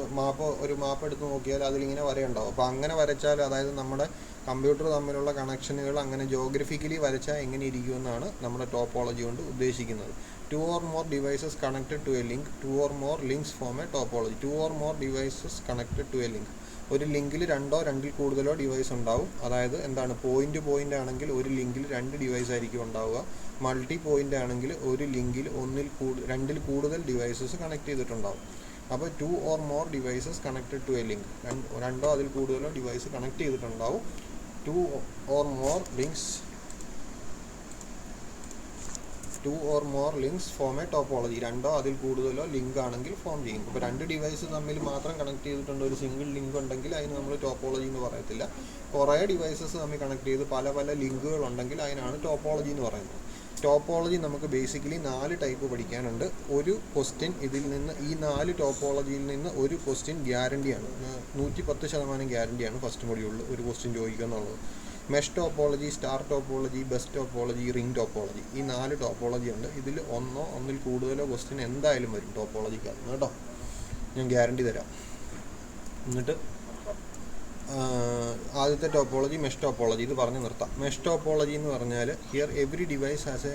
ഒരു മാപ്പ് എടുത്ത് നോക്കിയാൽ അതിലിങ്ങനെ വരയുണ്ടാവും. അപ്പോൾ അങ്ങനെ വരച്ചാൽ, അതായത് നമ്മുടെ കമ്പ്യൂട്ടർ തമ്മിലുള്ള കണക്ഷനുകൾ അങ്ങനെ ജോഗ്രഫിക്കലി വരച്ചാൽ എങ്ങനെ ഇരിക്കുമെന്നാണ് നമ്മുടെ ടോപ്പോളജി കൊണ്ട് ഉദ്ദേശിക്കുന്നത്. 2 or more devices connected to a link. 2 or more links form a topology. 2 or more devices connected to a link. ഒരു ലിങ്കിൽ 2 2 കൂടുതലോ ഡിവൈസ് ഉണ്ടാവും. അതായത് എന്താണ്, പോയിന്റ് ആണെങ്കിൽ ഒരു ലിങ്കിൽ 2 ഡിവൈസ് ആയിരിക്കും ഉണ്ടാവുക. മൾട്ടി പോയിന്റ് ആണെങ്കിൽ ഒരു ലിങ്കിൽ 2 കൂടുതൽ ഡിവൈസസ് കണക്ട് ചെയ്തിട്ടുണ്ടാവും. അപ്പോൾ 2 or more devices connected to a link. 2 അതിൽ കൂടുതലോ ഡിവൈസ് കണക്ട് ചെയ്തിട്ടുണ്ടാവും. 2 or more links form a topology. 2 അതിൽ കൂടുതലോ ലിങ്ക് ആണെങ്കിൽ ഫോം ചെയ്യും. അപ്പോൾ 2 ഡിവൈസ് തമ്മിൽ മാത്രം കണക്ട് ചെയ്തിട്ടുണ്ട്, ഒരു സിംഗിൾ ലിങ്ക് ഉണ്ടെങ്കിൽ അതിന് നമ്മൾ ടോപ്പോളജി എന്ന് പറയത്തില്ല. കുറേ ഡിവൈസസ് തമ്മിൽ കണക്ട് ചെയ്ത് പല ലിങ്കുകൾ ഉണ്ടെങ്കിൽ അതിനാണ് ടോപ്പോളജി എന്ന് പറയുന്നത്. ടോപ്പോളജി നമുക്ക് ബേസിക്കലി 4 ടൈപ്പ് പഠിക്കാനുണ്ട്. ഒരു ക്വസ്റ്റ്യൻ ഇതിൽ നിന്ന്, ഈ 4 ടോപ്പോളജിയിൽ നിന്ന് ഒരു ക്വസ്റ്റ്യൻ ഗ്യാരണ്ടിയാണ്, 110% ഗ്യാരണ്ടിയാണ് ഫസ്റ്റ് മൊഡ്യൂളിൽ ഒരു ക്വസ്റ്റ്യൻ ചോദിക്കുക എന്നുള്ളത്. Mesh topology, star topology, bus topology, ring topology, ഈ 4 ടോപ്പോളജി ഉണ്ട്. ഇതിൽ ഒന്നിൽ കൂടുതലോ ക്വസ്റ്റ്യൻ എന്തായാലും വരും ടോപ്പോളജിക്കകത്ത് കേട്ടോ, ഞാൻ ഗ്യാരണ്ടി തരാം. എന്നിട്ട് ആദ്യത്തെ ടോപ്പോളജി മെഷ് ടോപ്പോളജി, ഇത് പറഞ്ഞ് നിർത്താം. മെഷ് ടോപ്പോളജി എന്ന് പറഞ്ഞാൽ here every device has a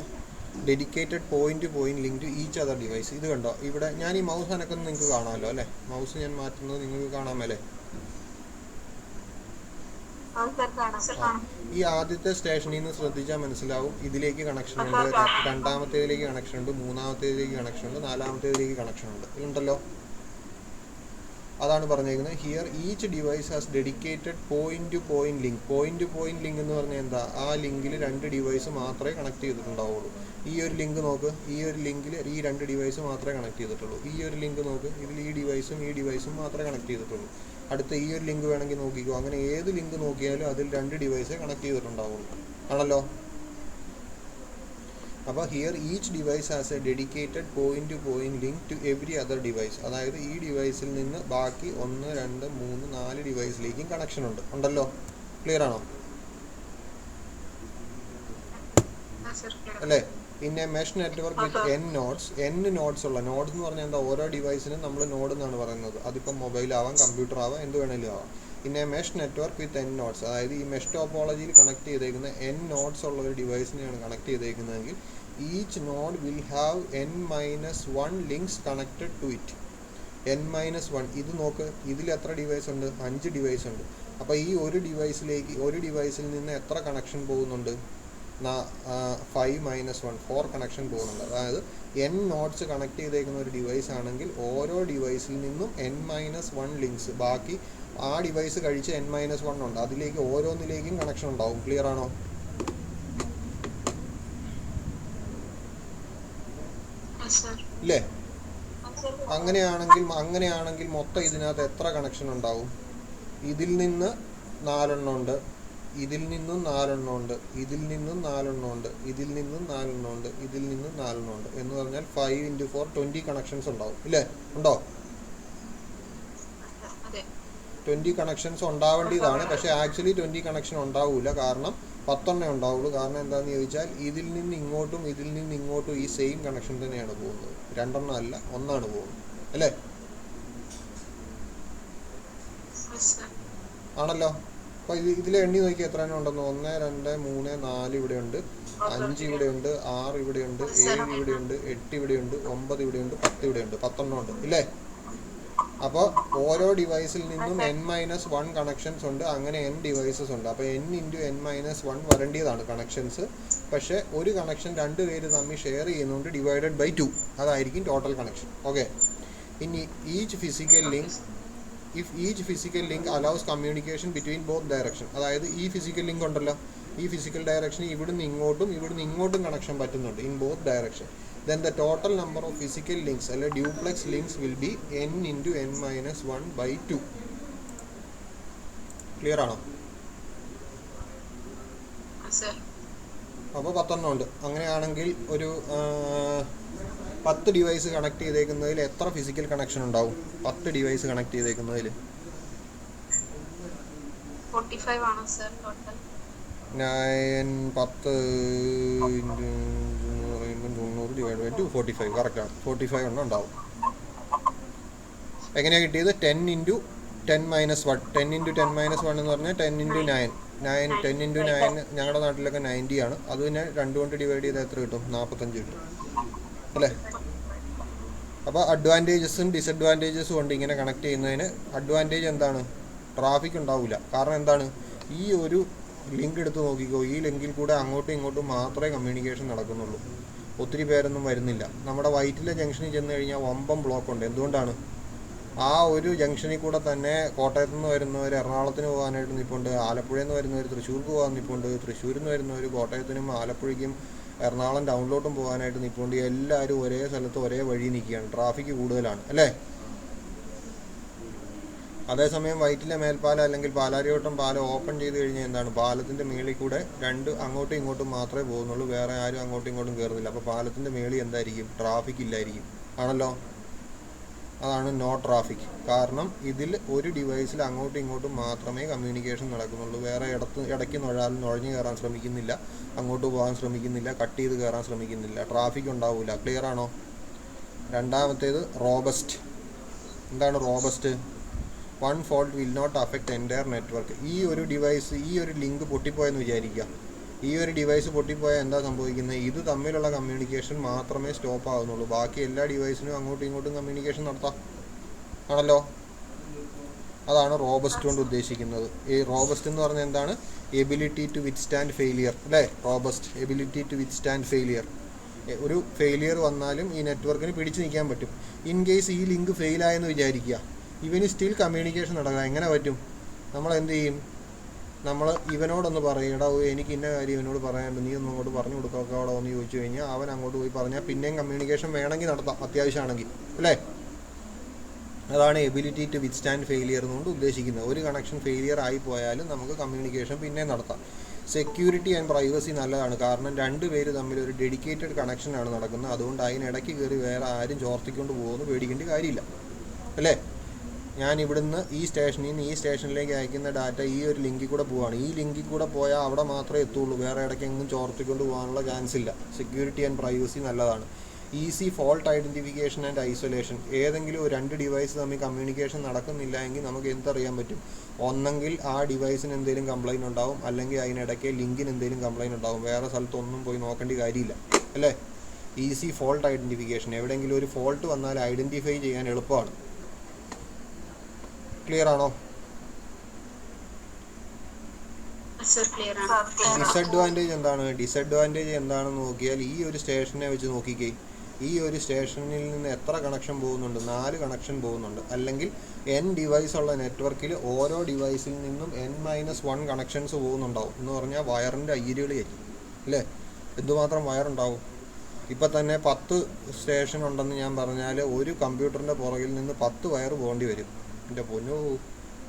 dedicated point link to each other device. ഇത് കണ്ടോ, ഇവിടെ ഞാൻ ഈ മൗസ് അനക്കുന്നത് നിങ്ങൾക്ക് കാണാമല്ലോ അല്ലേ, മൗസ് ഞാൻ മാറ്റുന്നത് നിങ്ങൾക്ക് കാണാമല്ലേ. ഈ ആദ്യത്തെ സ്റ്റേഷനിൽ നിന്ന് ശ്രദ്ധിച്ചാൽ മനസ്സിലാവും, ഇതിലേക്ക് കണക്ഷൻ ഉണ്ട്, രണ്ടാമത്തേതിലേക്ക് കണക്ഷൻ ഉണ്ട്, മൂന്നാമത്തേതിലേക്ക് കണക്ഷൻ ഉണ്ട്, നാലാമത്തേതിലേക്ക് കണക്ഷൻ ഉണ്ട്, ഇതുണ്ടല്ലോ. അതാണ് പറഞ്ഞേക്കുന്നത്. Here each device has dedicated point link. Point link എന്ന് പറഞ്ഞാൽ എന്താ, ആ ലിങ്കിൽ 2 ഡിവൈസ് മാത്രമേ കണക്ട് ചെയ്തിട്ടുണ്ടാവുള്ളൂ. ഈ ഒരു ലിങ്ക് നോക്ക്, ഈ ഒരു ലിങ്കിൽ ഈ 2 ഡിവൈസ് മാത്രമേ കണക്ട് ചെയ്തിട്ടുള്ളൂ. ഈ ഒരു ലിങ്ക് നോക്ക്, ഇതിൽ ഈ ഡിവൈസും മാത്രമേ കണക്ട് ചെയ്തിട്ടുള്ളൂ. അടുത്ത ഈ ഒരു ലിങ്ക് വേണമെങ്കിൽ നോക്കിക്കോ. അങ്ങനെ ഏത് ലിങ്ക് നോക്കിയാലും അതിൽ 2 ഡിവൈസേ കണക്ട് ചെയ്തിട്ടുണ്ടാവുള്ളൂ, ആണല്ലോ. അപ്പോൾ here each device has a dedicated point link to every other device. അതായത് ഈ ഡിവൈസിൽ നിന്ന് ബാക്കി 1 2 3 4 ഡിവൈസിലേക്കും കണക്ഷൻ ഉണ്ടല്ലോ. ക്ലിയർ ആണോ അല്ലേ? പിന്നെ mesh network with n nodes ഉള്ള, നോഡ്സ് എന്ന് പറഞ്ഞാൽ എന്താ, ഓരോ ഡിവൈസിനും നമ്മൾ നോഡ് എന്നാണ് പറയുന്നത്. അതിപ്പം മൊബൈൽ ആവാം, കമ്പ്യൂട്ടർ ആവാം, എന്ത് വേണമെങ്കിലും ആവാം. പിന്നെ mesh network with n nodes, അതായത് ഈ മെഷ് ടോപ്പോളജിയിൽ കണക്ട് ചെയ്തേക്കുന്ന n നോഡ്സ് ഉള്ള ഒരു ഡിവൈസിനെയാണ് കണക്ട് ചെയ്തേക്കുന്നതെങ്കിൽ each node will have n-1 links connected to it. n-1, ഇത് നോക്ക്, ഇതിൽ എത്ര ഡിവൈസ് ഉണ്ട്? 5 ഡിവൈസ് ഉണ്ട്. അപ്പോൾ ഈ ഒരു ഡിവൈസിൽ നിന്ന് എത്ര കണക്ഷൻ പോകുന്നുണ്ട്? 5-1, 4 കണക്ഷൻ പോകുന്നുണ്ട്. അതായത് n നോഡ്സ് കണക്ട് ചെയ്തേക്കുന്ന ഒരു ഡിവൈസ് ആണെങ്കിൽ ഓരോ ഡിവൈസിൽ നിന്നും n-1 ലിങ്ക്സ്, ബാക്കി ആ ഡിവൈസ് കഴിച്ച് n-1 ഉണ്ട്, അതിലേക്ക് ഓരോന്നിലേക്കും കണക്ഷൻ ഉണ്ടാവും. ക്ലിയർ ആണോ? ഇല്ലേ? അങ്ങനെയാണെങ്കിൽ മൊത്തം ഇതിനകത്ത് എത്ര കണക്ഷൻ ഉണ്ടാവും? ഇതിൽ നിന്ന് 4 എണ്ണം ഉണ്ട്, ഇതിൽ നിന്നും 4 എണ്ണം ഉണ്ട്, ഇതിൽ നിന്നും 4 എണ്ണം ഉണ്ട്, ഇതിൽ നിന്നും 4 എണ്ണം ഉണ്ട്, ഇതിൽ നിന്നും 4 എണ്ണം ഉണ്ട് എന്ന് പറഞ്ഞാൽ 5 × 4 20 കണക്ഷൻസ് ഉണ്ടാവും. ഇല്ലേ? ഉണ്ടോ? 20 കണക്ഷൻസ് ഉണ്ടാവേണ്ടതാണ്. പക്ഷേ ആക്ച്വലി 20 കണക്ഷൻ ഉണ്ടാവില്ല, കാരണം 10 എണ്ണേ ഉണ്ടാവുള്ളൂ. കാരണം എന്താണെന്ന് ചോദിച്ചാൽ ഇതിൽ നിന്ന് ഇങ്ങോട്ടും ഈ സെയിം കണക്ഷൻ തന്നെയാണ് പോകുന്നത്. 2 എണ്ണം അല്ല, 1 ആണ് പോകുന്നത്. അല്ലേ? ആണല്ലോ. അപ്പോൾ ഇതിൽ എണ്ണി നോക്കി എത്ര എണ്ണം ഉണ്ടെന്ന് 1 2 3 4 ഇവിടെയുണ്ട്, 5 ഇവിടെയുണ്ട്, 6 ഇവിടെയുണ്ട്, 7 ഇവിടെയുണ്ട്, 8 ഇവിടെയുണ്ട്, 9 ഇവിടെയുണ്ട്, 10 ഇവിടെയുണ്ട്, 10 ഉണ്ട് ഇല്ലേ? അപ്പോൾ ഓരോ ഡിവൈസിൽ നിന്നും n-1 കണക്ഷൻസ് ഉണ്ട്. അങ്ങനെ n ഡിവൈസസ് ഉണ്ട്. അപ്പോൾ n×n-1 വരേണ്ടതാണ് കണക്ഷൻസ്. പക്ഷേ ഒരു കണക്ഷൻ 2 പേര് തമ്മിൽ ഷെയർ ചെയ്യുന്നതുകൊണ്ട് ഡിവൈഡഡ് ബൈ 2 അതായിരിക്കും ടോട്ടൽ കണക്ഷൻ. ഓക്കെ. ഇനി each physical link allows communication between both direction. അതായത് ഈ ഫിസിക്കൽ ലിങ്ക് ഉണ്ടല്ലോ, ഈ ഫിസിക്കൽ ഡയറക്ഷന് ഇവിടുന്ന് ഇങ്ങോട്ടും കണക്ഷൻ പറ്റുന്നുണ്ട് in both direction. Then the total number of physical links or duplex links will be n×n-1 by 2. Clear ആണോ? അപ്പോൾ 10 ഉണ്ട്. അങ്ങനെയാണെങ്കിൽ ഒരു 10 ഡിവൈസ് കണക്ട് ചെയ്തേക്കുന്നതിൽ എത്ര ഫിസിക്കൽ കണക്ഷൻ ഉണ്ടാവും? 10 ഡിവൈസ് കണക്ട് ചെയ്തേക്കുന്നതിൽ 45 ആണ് സർ ടോട്ടൽ. 10 90 divide by 2 45. കറക്റ്റാണ്. 45 എണ്ണം ഉണ്ടാവും. എങ്ങനെയാണ് കിട്ടിയത്? 10×10-1. 10×10-1 എന്ന് പറഞ്ഞാൽ 10×9. 10×9 ഞങ്ങളുടെ നാട്ടിലൊക്കെ 90 ആണ്. അത് പിന്നെ 2 കൊണ്ട് ഡിവൈഡ് ചെയ്താൽ എത്ര കിട്ടും? 45 കിട്ടും അല്ലേ? അപ്പോൾ അഡ്വാൻറ്റേജസും ഡിസഡ്വാൻറ്റേജസും ഉണ്ട് ഇങ്ങനെ കണക്ട് ചെയ്യുന്നതിന്. അഡ്വാൻറ്റേജ് എന്താണ്? ട്രാഫിക് ഉണ്ടാവില്ല. കാരണം എന്താണ്? ഈ ഒരു ലിങ്ക് എടുത്ത് നോക്കിക്കോ, ഈ ലിങ്കിൽ കൂടെ അങ്ങോട്ടും ഇങ്ങോട്ടും മാത്രമേ കമ്മ്യൂണിക്കേഷൻ നടക്കുന്നുള്ളൂ. ഒത്തിരി പേരൊന്നും വരുന്നില്ല. നമ്മുടെ വൈറ്റിലെ ജംഗ്ഷനിൽ ചെന്ന് കഴിഞ്ഞാൽ വമ്പം ബ്ലോക്ക് ഉണ്ട്. എന്തുകൊണ്ടാണ്? ആ ഒരു ജംഗ്ഷനിൽ കൂടെ തന്നെ കോട്ടയത്തു നിന്ന് വരുന്നവർ എറണാകുളത്തിന് പോകാനായിട്ട് നിൽപ്പുണ്ട്, ആലപ്പുഴയിൽ നിന്ന് വരുന്നവർ തൃശ്ശൂർക്ക് പോകാൻ നിൽപ്പുണ്ട്, തൃശ്ശൂരിൽ നിന്ന് വരുന്നവർ കോട്ടയത്തിനും ആലപ്പുഴയ്ക്കും എറണാകുളം ടൗണിലോട്ടും പോകാനായിട്ട് നിൽപ്പുണ്ട്. എല്ലാവരും ഒരേ സ്ഥലത്ത് ഒരേ വഴി നിൽക്കുകയാണ്. ട്രാഫിക് കൂടുതലാണ് അല്ലേ? അതേസമയം വൈറ്റിലെ മേൽപ്പാലം അല്ലെങ്കിൽ പാലാരിവട്ടം പാലം ഓപ്പൺ ചെയ്ത് കഴിഞ്ഞാൽ എന്താണ്? പാലത്തിൻ്റെ മേളിൽ കൂടെ അങ്ങോട്ടും ഇങ്ങോട്ടും മാത്രമേ പോകുന്നുള്ളൂ, വേറെ ആരും അങ്ങോട്ടും ഇങ്ങോട്ടും കയറുന്നില്ല. അപ്പോൾ പാലത്തിൻ്റെ മേളിൽ എന്തായിരിക്കും? ട്രാഫിക് ഇല്ലായിരിക്കും. ആണല്ലോ. അതാണ് നോ ട്രാഫിക്. കാരണം ഇതിൽ ഒരു ഡിവൈസിൽ അങ്ങോട്ടും ഇങ്ങോട്ടും മാത്രമേ കമ്മ്യൂണിക്കേഷൻ നടക്കുന്നുള്ളൂ. വേറെ ഇടയ്ക്ക് നുഴഞ്ഞു കയറാൻ ശ്രമിക്കുന്നില്ല, അങ്ങോട്ട് പോകാൻ ശ്രമിക്കുന്നില്ല, കട്ട് ചെയ്ത് കയറാൻ ശ്രമിക്കുന്നില്ല. ട്രാഫിക് ഉണ്ടാവില്ല. ക്ലിയർ ആണോ? രണ്ടാമത്തേത് റോബസ്റ്റ്. എന്താണ് robust? One fault will not affect entire network. ഈ ഒരു ലിങ്ക് പൊട്ടിപ്പോയെന്ന് വിചാരിക്കുക. ഈ ഒരു ഡിവൈസ് പൊട്ടിപ്പോയാൽ എന്താ സംഭവിക്കുന്നത്? ഇത് തമ്മിലുള്ള കമ്മ്യൂണിക്കേഷൻ മാത്രമേ സ്റ്റോപ്പ് ആകുന്നുള്ളൂ. ബാക്കി എല്ലാ ഡിവൈസിനും അങ്ങോട്ടും ഇങ്ങോട്ടും കമ്മ്യൂണിക്കേഷൻ നടത്താം. ആണല്ലോ. അതാണ് റോബസ്റ്റ് കൊണ്ട് ഉദ്ദേശിക്കുന്നത്. ഈ റോബസ്റ്റ് എന്ന് പറഞ്ഞാൽ എന്താണ്? എബിലിറ്റി ടു വിത്ത്സ്റ്റാൻഡ് ഫെയിലിയർ അല്ലേ? Robust, ability to withstand failure. ഒരു ഫെയിലിയർ വന്നാലും ഈ നെറ്റ്വർക്കിന് പിടിച്ചു നിൽക്കാൻ പറ്റും. ഇൻ കേസ് ഈ ലിങ്ക് ഫെയിലായെന്ന് വിചാരിക്കുക, ഇവന് സ്റ്റിൽ കമ്മ്യൂണിക്കേഷൻ നടക്കുക. എങ്ങനെ പറ്റും? നമ്മൾ എന്ത് ചെയ്യും? നമ്മൾ ഇവനോടൊന്ന് പറയടാ, എനിക്ക് ഇന്ന കാര്യം ഇവനോട് പറയാനുണ്ട്, നീ ഒന്നും അങ്ങോട്ട് പറഞ്ഞു കൊടുക്കുക അവിടെ ഒന്ന് ചോദിച്ചു കഴിഞ്ഞാൽ അവൻ അങ്ങോട്ട് പോയി പറഞ്ഞാൽ പിന്നെയും കമ്മ്യൂണിക്കേഷൻ വേണമെങ്കിൽ നടത്താം, അത്യാവശ്യമാണെങ്കിൽ അല്ലേ? അതാണ് എബിലിറ്റി ടു വിത്ത്സ്റ്റാൻഡ് ഫെയിലിയർ എന്നുകൊണ്ട് ഉദ്ദേശിക്കുന്നത്. ഒരു കണക്ഷൻ ഫെയിലിയർ ആയി പോയാലും നമുക്ക് കമ്മ്യൂണിക്കേഷൻ പിന്നെ നടത്താം. സെക്യൂരിറ്റി ആൻഡ് പ്രൈവസി നല്ലതാണ്. കാരണം 2 പേര് തമ്മിൽ ഒരു ഡെഡിക്കേറ്റഡ് കണക്ഷനാണ് നടക്കുന്നത്. അതുകൊണ്ട് അതിനിടയ്ക്ക് കയറി വേറെ ആരും ചോർത്തിക്കൊണ്ട് പോകുമെന്ന് പേടിക്കേണ്ട കാര്യമില്ല അല്ലേ? ഞാൻ ഇവിടുന്ന് ഈ സ്റ്റേഷനിൽ നിന്ന് ഈ സ്റ്റേഷനിലേക്ക് അയക്കുന്ന ഡാറ്റ ഈ ഒരു ലിങ്കിൽ കൂടെ പോവുകയാണ്. ഈ ലിങ്കിൽ കൂടെ പോയാൽ അവിടെ മാത്രമേ എത്തുള്ളൂ, വേറെ ഇടയ്ക്ക് എങ്ങും ചോർത്തിക്കൊണ്ട് പോകാനുള്ള ചാൻസ് ഇല്ല. സെക്യൂരിറ്റി ആൻഡ് പ്രൈവസി നല്ലതാണ്. Easy fault identification and isolation. ഏതെങ്കിലും 2 ഡിവൈസ് തമ്മിൽ കമ്മ്യൂണിക്കേഷൻ നടക്കുന്നില്ല എങ്കിൽ നമുക്ക് എന്തറിയാൻ പറ്റും? ഒന്നെങ്കിൽ ആ ഡിവൈസിന് എന്തെങ്കിലും കംപ്ലൈൻറ്റ് ഉണ്ടാവും, അല്ലെങ്കിൽ അതിനിടയ്ക്ക് ലിങ്കിന് എന്തെങ്കിലും കംപ്ലൈൻറ്റ് ഉണ്ടാവും. വേറെ സ്ഥലത്തൊന്നും പോയി നോക്കേണ്ട കാര്യമില്ല അല്ലേ? Easy fault identification. എവിടെയെങ്കിലും ഒരു ഫോൾട്ട് വന്നാൽ ഐഡൻറ്റിഫൈ ചെയ്യാൻ എളുപ്പമാണ്. ക്ലിയർ ആണോ? ഡിസഡ്വാൻറ്റേജ് എന്താണ്? ഡിസഡ്വാൻറ്റേജ് എന്താണെന്ന് നോക്കിയാൽ ഈ ഒരു സ്റ്റേഷനെ വെച്ച് നോക്കിക്കേ. ഈ ഒരു സ്റ്റേഷനിൽ നിന്ന് എത്ര കണക്ഷൻ പോകുന്നുണ്ട്? 4 കണക്ഷൻ പോകുന്നുണ്ട്. അല്ലെങ്കിൽ n ഡിവൈസ് ഉള്ള നെറ്റ്വർക്കിൽ ഓരോ ഡിവൈസിൽ നിന്നും n-1 കണക്ഷൻസ് പോകുന്നുണ്ടാവും. എന്ന് പറഞ്ഞാൽ വയറിൻ്റെ അയ്യരുകളിയായിരിക്കും അല്ലേ? എന്തുമാത്രം വയറുണ്ടാവും? ഇപ്പം തന്നെ 10 സ്റ്റേഷൻ ഉണ്ടെന്ന് ഞാൻ പറഞ്ഞാൽ ഒരു കമ്പ്യൂട്ടറിൻ്റെ പുറകിൽ നിന്ന് 10 വയർ പോകേണ്ടി വരും. എൻ്റെ പൊന്നു,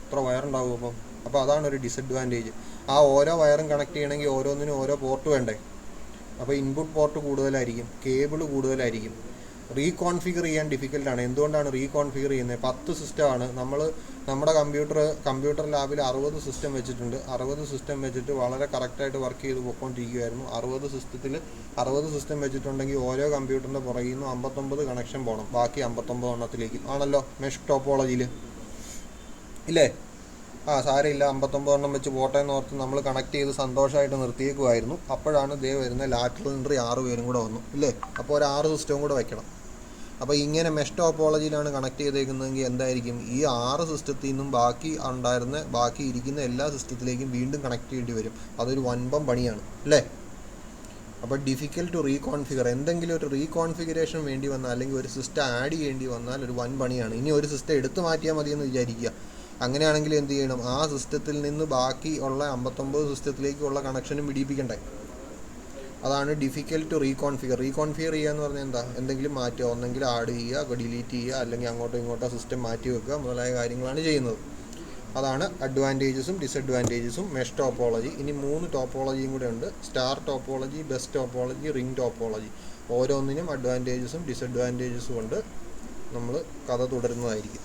ഇത്ര വയറുണ്ടാവും അപ്പം. അപ്പോൾ അതാണ് ഒരു ഡിസഡ്വാൻറ്റേജ്. ആ ഓരോ വയറും കണക്ട് ചെയ്യണമെങ്കിൽ ഓരോന്നിനും ഓരോ പോർട്ട് വേണ്ടേ? അപ്പോൾ ഇൻപുട്ട് പോർട്ട് കൂടുതലായിരിക്കും, കേബിൾ കൂടുതലായിരിക്കും. റീകോൺഫിഗർ ചെയ്യാൻ ഡിഫിക്കൽട്ടാണ്. എന്തുകൊണ്ടാണ് റീകോൺഫിഗർ ചെയ്യുന്നത്? 10 സിസ്റ്റമാണ്. നമ്മുടെ കമ്പ്യൂട്ടർ ലാബിൽ 60 സിസ്റ്റം വെച്ചിട്ടുണ്ട്. 60 സിസ്റ്റം വെച്ചിട്ട് വളരെ കറക്റ്റായിട്ട് വർക്ക് ചെയ്ത് പോയിക്കൊണ്ടിരിക്കുകയായിരുന്നു. 60 സിസ്റ്റം വെച്ചിട്ടുണ്ടെങ്കിൽ ഓരോ കമ്പ്യൂട്ടറിൻ്റെ പുറകിൽ നിന്ന് 59 കണക്ഷൻ പോകണം, ബാക്കി 59 എണ്ണത്തിലേക്ക്. ആണല്ലോ മെഷ് ടോപ്പോളജിയിൽ ഇല്ലേ? സാരമില്ല 59 എണ്ണം വെച്ച് പോട്ടെ എന്ന് ഓർത്ത് നമ്മൾ കണക്ട് ചെയ്ത് സന്തോഷമായിട്ട് നിർത്തിയേക്കുമായിരുന്നു. അപ്പോഴാണ് വരുന്ന ലാറ്ററൽ എൻട്രി 6 പേരും കൂടെ വന്നു ഇല്ലേ. അപ്പോൾ ഒരു 6 സിസ്റ്റവും കൂടെ വയ്ക്കണം. അപ്പോൾ ഇങ്ങനെ മെഷ് ടോപ്പോളജിയിലാണ് കണക്ട് ചെയ്തേക്കുന്നതെങ്കിൽ എന്തായിരിക്കും, ഈ 6 സിസ്റ്റത്തിൽ നിന്നും ബാക്കി ഇരിക്കുന്ന എല്ലാ സിസ്റ്റത്തിലേക്കും വീണ്ടും കണക്ട് ചെയ്യേണ്ടി വരും. അതൊരു വൻപം പണിയാണ് അല്ലേ. അപ്പോൾ ഡിഫിക്കൽട്ട് ടു റീകോൺഫിഗർ, എന്തെങ്കിലും ഒരു റീകോൺഫിഗറേഷൻ വേണ്ടി വന്നാൽ അല്ലെങ്കിൽ ഒരു സിസ്റ്റം ആഡ് ചെയ്യേണ്ടി വന്നാൽ ഒരു വൻ പണിയാണ്. ഇനി ഒരു സിസ്റ്റം എടുത്തു മാറ്റിയാൽ മതിയെന്ന് വിചാരിക്കുക. അങ്ങനെയാണെങ്കിൽ എന്ത് ചെയ്യണം, ആ സിസ്റ്റത്തിൽ നിന്ന് ബാക്കി ഉള്ള 59 സിസ്റ്റത്തിലേക്കുള്ള കണക്ഷനും പിടിപ്പിക്കണ്ടേ. അതാണ് ഡിഫിക്കൽട്ട് ടു റീകോൺഫിഗർ. റീകോൺഫിഗർ ചെയ്യുക എന്ന് പറഞ്ഞാൽ എന്താ, എന്തെങ്കിലും മാറ്റുക, ഒന്നെങ്കിൽ ആഡ് ചെയ്യുക, ഡിലീറ്റ് ചെയ്യുക, അല്ലെങ്കിൽ അങ്ങോട്ടോ ഇങ്ങോട്ടോ സിസ്റ്റം മാറ്റി വെക്കുക മുതലായ കാര്യങ്ങളാണ് ചെയ്യുന്നത്. അതാണ് അഡ്വാൻറ്റേജസും ഡിസഡ്വാൻറ്റേജസും മെഷ് ടോപ്പോളജി. ഇനി 3 ടോപ്പോളജിയും കൂടെ ഉണ്ട്. Star topology, best topology, ring topology. ഓരോന്നിനും അഡ്വാൻറ്റേജസും ഡിസഡ്വാൻറ്റേജസും ഉണ്ട്. നമ്മൾ കഥ തുടരുന്നതായിരിക്കും.